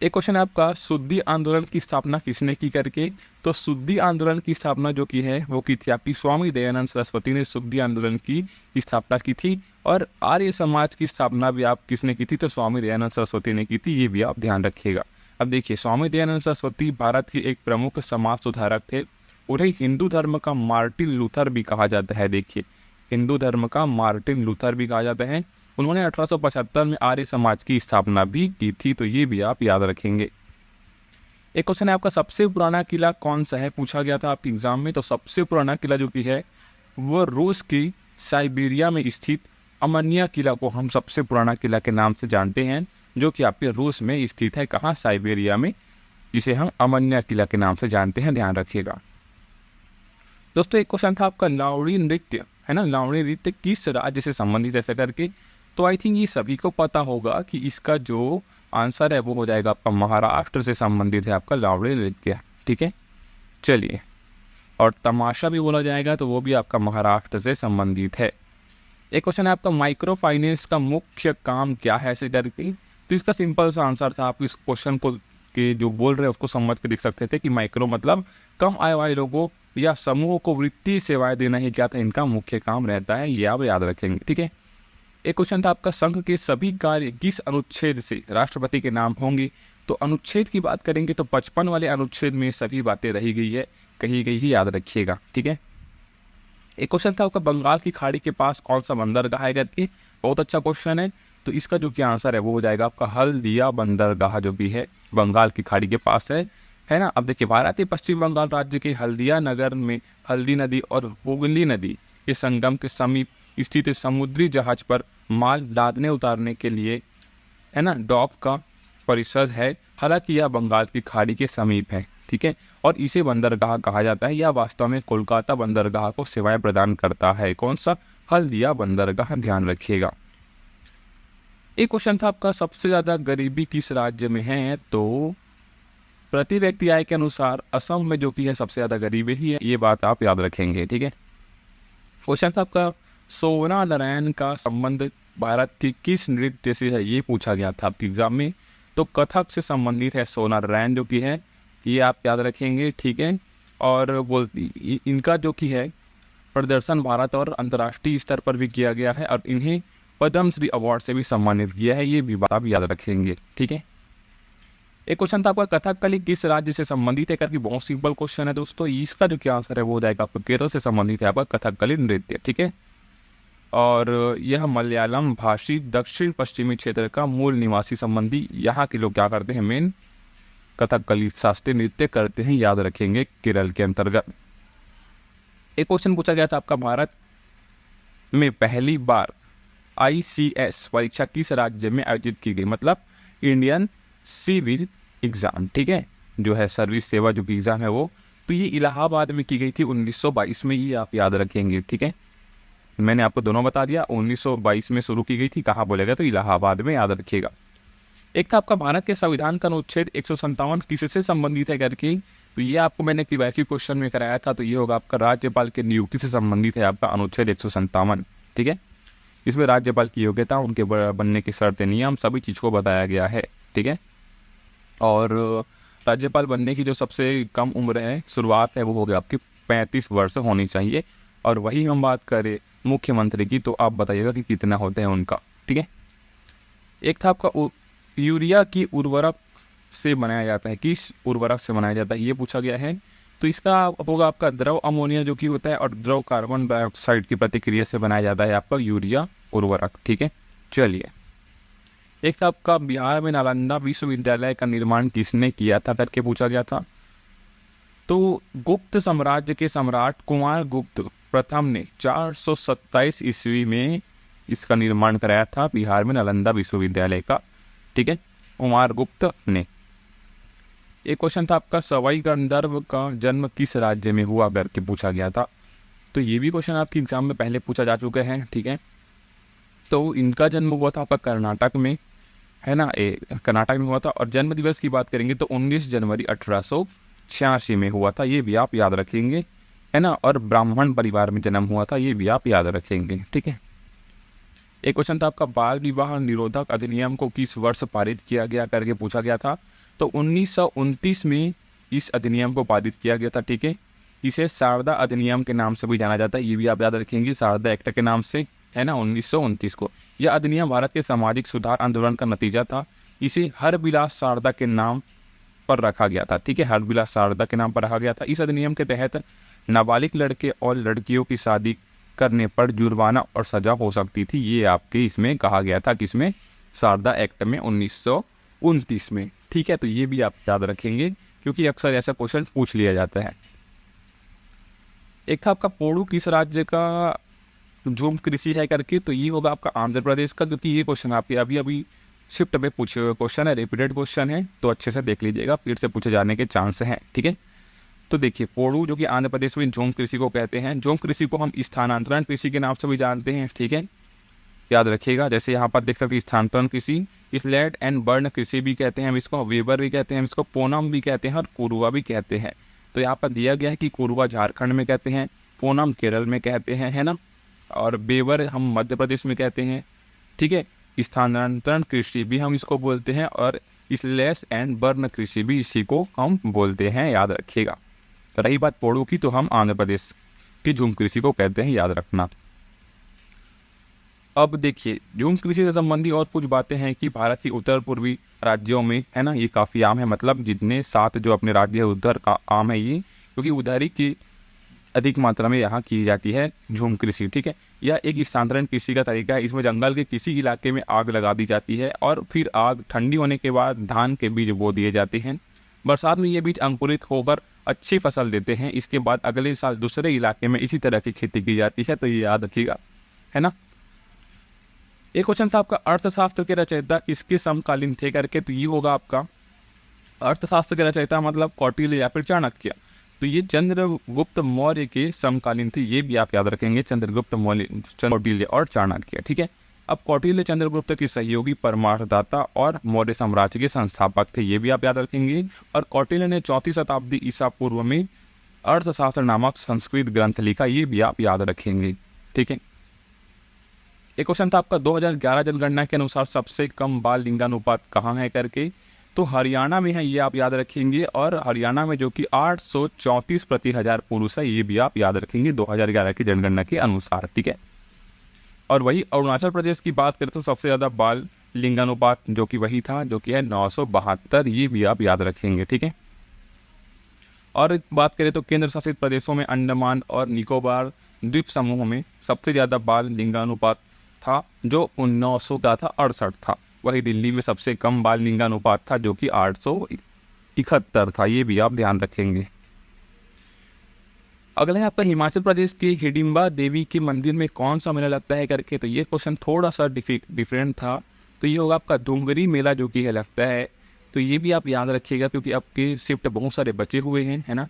एक क्वेश्चन है आपका शुद्धि आंदोलन की स्थापना किसने की करके, तो शुद्धि आंदोलन की स्थापना जो की है वो की थी आपकी स्वामी दयानंद सरस्वती ने शुद्धि आंदोलन की स्थापना की थी। और आर्य समाज की स्थापना भी आप किसने की थी, तो स्वामी दयानंद सरस्वती ने की थी, ये भी आप ध्यान रखिएगा। अब देखिए, स्वामी दयानंद सरस्वती भारत के एक प्रमुख समाज सुधारक थे। उन्हें हिंदू धर्म का मार्टिन लूथर भी कहा जाता है। देखिए, हिंदू धर्म का मार्टिन लूथर भी कहा जाता है। उन्होंने 1875 में आर्य समाज की स्थापना भी की थी, तो ये भी आप याद रखेंगे। एक क्वेश्चन है आपका सबसे पुराना किला कौन सा है, पूछा गया था आपके एग्जाम में। तो सबसे पुराना किला जो की है वो रूस की साइबेरिया में स्थित अमनिया किला को हम सबसे पुराना किला के नाम से जानते हैं, जो कि आपके रूस में स्थित है। कहाँ, साइबेरिया में, जिसे हम अमनिया किला के नाम से जानते हैं, ध्यान रखिएगा। दोस्तों एक क्वेश्चन था आपका लावणी नृत्य है ना, लावणी नृत्य किस राज्य से संबंधित ऐसा करके। तो आई थिंक ये सभी को पता होगा कि इसका जो आंसर है वो हो जाएगा आपका महाराष्ट्र से संबंधित है आपका लावणी नृत्य, ठीक है। चलिए, और तमाशा भी बोला जाएगा तो वो भी आपका महाराष्ट्र से संबंधित है। एक क्वेश्चन है आपका माइक्रो फाइनेंस का मुख्य काम क्या है ऐसे करके। तो इसका सिंपल सा आंसर था, आप इस क्वेश्चन को के जो बोल रहे हैं उसको समझ के लिख सकते थे कि माइक्रो मतलब कम आय वाले लोगों या समूहों को वित्तीय सेवाएं देना ही क्या था इनका मुख्य काम रहता है, ये आप याद रखेंगे, ठीक है। एक क्वेश्चन था आपका संघ के सभी कार्य किस अनुच्छेद से राष्ट्रपति के नाम होंगे। तो अनुच्छेद की बात करेंगे तो 55 वाले अनुच्छेद में सभी बातें रही गई है, कही गई ही, याद रखिएगा, ठीक है। एक क्वेश्चन था आपका बंगाल की खाड़ी के पास कौन सा बंदरगाह है करके, बहुत अच्छा क्वेश्चन है। तो इसका जो क्या आंसर है वो हो जाएगा आपका हल्दिया बंदरगाह, जो भी है बंगाल की खाड़ी के पास है ना। अब देखिए, भारतीय पश्चिम बंगाल राज्य के हल्दिया नगर में हल्दी नदी और हुगली नदी के संगम के समीप स्थित समुद्री जहाज पर माल लादने उतारने के लिए है ना डॉक का परिषद है। हालांकि यह बंगाल की खाड़ी के समीप है, ठीक है, और इसे बंदरगाह कहा जाता है। यह वास्तव में कोलकाता बंदरगाह को सेवाएं प्रदान करता है। कौन सा, हल्दिया बंदरगाह, ध्यान रखिएगा। एक क्वेश्चन था आपका सबसे ज्यादा गरीबी किस राज्य में है। तो प्रति व्यक्ति आय के अनुसार असम में जो कि है सबसे ज्यादा गरीबी ही है, ये बात आप याद रखेंगे, ठीक है। क्वेश्चन था आपका सोना नारायण का संबंध भारत की किस नृत्य से है, ये पूछा गया था आपके एग्जाम में। तो कथक से संबंधित है सोना नारायण जो की है, ये आप याद रखेंगे, ठीक है। और बोलती इनका जो कि है प्रदर्शन भारत और अंतर्राष्ट्रीय स्तर पर भी किया गया है और इन्हें पद्मश्री अवार्ड से भी सम्मानित किया है, ये भी बात आप याद रखेंगे, ठीक है। एक क्वेश्चन था आपका कथकली किस राज्य से संबंधित है करके, बहुत सिंपल क्वेश्चन है दोस्तों। इसका जो क्या आंसर है वो हो जाएगा आपका केरल से संबंधित है आपका कथकली नृत्य, ठीक है। और यह मलयालम भाषी दक्षिण पश्चिमी क्षेत्र का मूल निवासी संबंधी यहाँ के लोग क्या करते हैं, मेन कथकली शास्त्रीय नृत्य करते हैं, याद रखेंगे, केरल के अंतर्गत। एक क्वेश्चन पूछा गया था आपका भारत में पहली बार ICS परीक्षा किस राज्य में आयोजित की गई, मतलब इंडियन सिविल एग्जाम, ठीक है, जो है सर्विस सेवा जो एग्जाम है वो। तो ये इलाहाबाद में की गई थी 1922 में, ये आप याद रखेंगे, ठीक है। मैंने आपको दोनों बता दिया, 1922 में शुरू की गई थी, कहाँ बोलेगा तो इलाहाबाद में, याद रखिएगा। एक था आपका भारत के संविधान का अनुच्छेद 157 किससे संबंधित है करके। तो ये आपको मैंने KYQ क्वेश्चन में कराया था। तो ये होगा आपका राज्यपाल के नियुक्ति से संबंधित है आपका अनुच्छेद 157, ठीक है। इसमें राज्यपाल की योग्यता, उनके बनने की शर्तें, नियम, सभी चीज़ को बताया गया है, ठीक है। और राज्यपाल बनने की जो सबसे कम उम्र है, शुरुआत है, वो हो गया आपकी 35 वर्ष होनी चाहिए। और वही हम बात करें मुख्यमंत्री की, तो आप बताइएगा कि कितना होते हैं उनका, ठीक है। एक था आपका यूरिया की उर्वरक से बनाया जाता है, किस उर्वरक से बनाया जाता है, ये पूछा गया है। तो इसका होगा आपका द्रव अमोनिया जो कि होता है और द्रव कार्बन डाइऑक्साइड की प्रतिक्रिया से बनाया जाता है आपका यूरिया उर्वरक, ठीक है। चलिए, एक था आपका बिहार में नालंदा विश्वविद्यालय का निर्माण किसने किया था करके पूछा गया था। तो गुप्त साम्राज्य के सम्राट कुमार गुप्त प्रथम ने 427 ईस्वी में इसका निर्माण कराया था, बिहार में नालंदा विश्वविद्यालय का, ठीक है, कुमार गुप्त ने। एक क्वेश्चन था आपका सवाई गंधर्व का जन्म किस राज्य में हुआ करके पूछा गया था। तो ये भी क्वेश्चन आपके एग्जाम में पहले पूछा जा चुके हैं, ठीक है। तो इनका जन्म हुआ था आपका कर्नाटक में, है ना, कर्नाटक में हुआ था। और जन्म दिवस की बात करेंगे तो 19 जनवरी 1886 में हुआ था, ये भी आप याद रखेंगे, है ना। और ब्राह्मण परिवार में जन्म हुआ था, ये भी आप याद रखेंगे, ठीक है। एक क्वेश्चन था आपका बाल विवाह निरोधक अधिनियम को किस वर्ष पारित किया गया करके पूछा गया था। तो 1929 में इस अधिनियम को पारित किया गया था, ठीक है। इसे शारदा अधिनियम के नाम से भी जाना जाता है, ये भी आप याद रखेंगे, शारदा एक्ट के नाम से, है ना, 1929 को। यह अधिनियम भारत के सामाजिक सुधार आंदोलन का नतीजा था। इसे हरविलास शारदा के नाम पर रखा गया था, ठीक है, हरविलास शारदा के नाम पर रखा गया था। इस अधिनियम के तहत नाबालिग लड़के और लड़कियों की शादी करने पर जुर्माना और सजा हो सकती थी, ये आपके इसमें कहा गया था, किसमें, शारदा एक्ट में 1929 में, ठीक है। तो ये भी आप याद रखेंगे क्योंकि अक्सर ऐसा क्वेश्चन पूछ लिया जाता है। एक था आपका पोड़ू किस राज्य का झूम कृषि है करके, तो ये होगा आपका आंध्र प्रदेश का, क्योंकि ये क्वेश्चन आपके अभी अभी शिफ्ट में पूछे हुए क्वेश्चन है, रिपीटेड क्वेश्चन है, तो अच्छे से देख लीजिएगा, फिर से पूछे जाने के चांस हैं, ठीक है। तो देखिए, पोड़ू जो कि आंध्र प्रदेश में झूम कृषि को कहते हैं। झूम कृषि को हम स्थानांतरण कृषि के नाम से भी जानते हैं, ठीक है, याद रखिएगा। जैसे यहाँ पर देख सकते हैं स्थानांतरण कृषि, स्लैट एंड बर्न कृषि भी कहते हैं हम इसको, वेबर भी कहते हैं हम इसको, पोनम भी कहते हैं और कोरुआ भी कहते हैं। तो यहाँ पर दिया गया है कि कोरुआ झारखंड में कहते हैं, पोनम केरल में कहते हैं, है ना, और बेवर हम मध्य प्रदेश में कहते हैं, ठीक है। स्थानांतरण कृषि भी हम इसको बोलते हैं और स्लैश एंड बर्न कृषि भी इसी को हम बोलते हैं, याद रखिएगा। रही बात पोड़ू की, तो हम आंध्र प्रदेश की झूम कृषि को कहते हैं, याद रखना। अब देखिए, झूम कृषि से संबंधी और कुछ बातें हैं कि भारत की उत्तर पूर्वी राज्यों में, है ना, ये काफ़ी आम है, मतलब जितने 7 जो अपने राज्य है उधर का आम है ये, क्योंकि उधर ही की अधिक मात्रा में यहाँ की जाती है झूम कृषि, ठीक है। यह एक स्थानांतरण कृषि का तरीका है। इसमें जंगल के किसी इलाके में आग लगा दी जाती है और फिर आग ठंडी होने के बाद धान के बीज बो दिए जाते हैं। बरसात में ये बीज अंकुरित होकर अच्छी फसल देते हैं। इसके बाद अगले साल दूसरे इलाके में इसी तरह की खेती की जाती है, तो ये याद रखिएगा, है ना। एक क्वेश्चन था आपका अर्थशास्त्र के रचयिता किसके समकालीन थे करके, तो ये होगा आपका अर्थशास्त्र के रचयिता मतलब कौटिल्य या फिर चाणक्य। तो ये चंद्रगुप्त मौर्य के समकालीन थे, ये भी आप याद रखेंगे, चंद्रगुप्त मौर्य, कौटिल्य और चाणक्य, ठीक है। अब कौटिल्य चंद्रगुप्त के सहयोगी, परमार्थदाता और मौर्य साम्राज्य के संस्थापक थे, ये भी आप याद रखेंगे। और कौटिल्य ने 4वीं शताब्दी ईसा पूर्व में अर्थशास्त्र नामक संस्कृत ग्रंथ लिखा, ये भी आप याद रखेंगे, ठीक है। एक क्वेश्चन था आपका 2011 जनगणना के अनुसार सबसे कम बाल लिंगानुपात कहाँ है करके, तो हरियाणा में है, ये आप याद रखेंगे। और हरियाणा में जो कि 834 प्रति हजार पुरुष है, ये भी आप याद रखेंगे 2011 की जनगणना के अनुसार, ठीक है। और वही अरुणाचल प्रदेश की बात करें तो सबसे ज़्यादा बाल लिंगानुपात जो कि वही था, जो कि है 972, ये भी आप याद रखेंगे, ठीक है। और बात करें तो केंद्र शासित प्रदेशों में अंडमान और निकोबार द्वीप समूह में सबसे ज़्यादा बाल लिंगानुपात था, जो 900 का था, 68 था। वही दिल्ली में सबसे कम बाल लिंगानुपात था, जो कि 871 था, ये भी आप ध्यान रखेंगे। अगला है आपका हिमाचल प्रदेश के हिडिंबा देवी के मंदिर में कौन सा मेला लगता है करके, तो ये क्वेश्चन थोड़ा सा डिफरेंट था। तो ये होगा आपका डोंगरी मेला जो कि है लगता है, तो ये भी आप याद रखिएगा क्योंकि आपके शिफ्ट बहुत सारे बचे हुए हैं, है ना।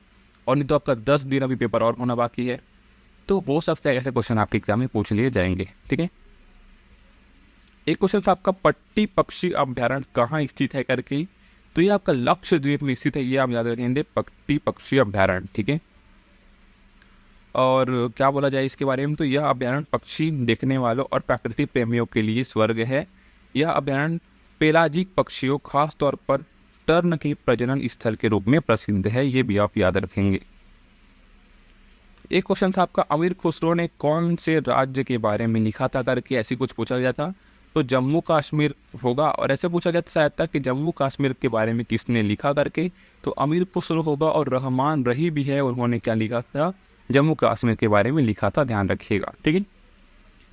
और नहीं तो आपका 10 दिन अभी पेपर और होना बाकी है, तो हो सकता है ऐसे क्वेश्चन आपके एग्जाम में पूछ लिए जाएंगे, ठीक है। एक क्वेश्चन था आपका पट्टी पक्षी अभ्यारण्य कहाँ स्थित है करके, तो ये आपका लक्षद्वीप में स्थित है, ये आप याद रखेंगे, पट्टी पक्षी अभ्यारण्य। ठीक है, और क्या बोला जाए इसके बारे में, तो यह अभ्यारण्य पक्षी देखने वालों और प्रकृति प्रेमियों के लिए स्वर्ग है। यह अभ्यारण्य पेलाजिक पक्षियों, खास तौर पर टर्न के प्रजनन स्थल के रूप में प्रसिद्ध है, ये भी आप याद रखेंगे। एक क्वेश्चन था आपका, अमीर खुसरो ने कौन से राज्य के बारे में लिखा था करके ऐसी कुछ पूछा गया था, तो जम्मू कश्मीर होगा। और ऐसे पूछा गया था शायद तक कि जम्मू कश्मीर के बारे में किसने लिखा करके, तो अमीर खुसरो होगा। और रहमान रही भी है, उन्होंने क्या लिखा था, जम्मू कश्मीर के बारे में लिखा था, ध्यान रखिएगा। ठीक है,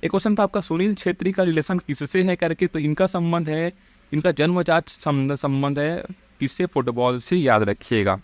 एक क्वेश्चन था आपका, सुनील छेत्री का रिलेशन किससे है करके, तो इनका संबंध है, इनका जन्मजात संबंध है किससे, फुटबॉल से, याद रखिएगा।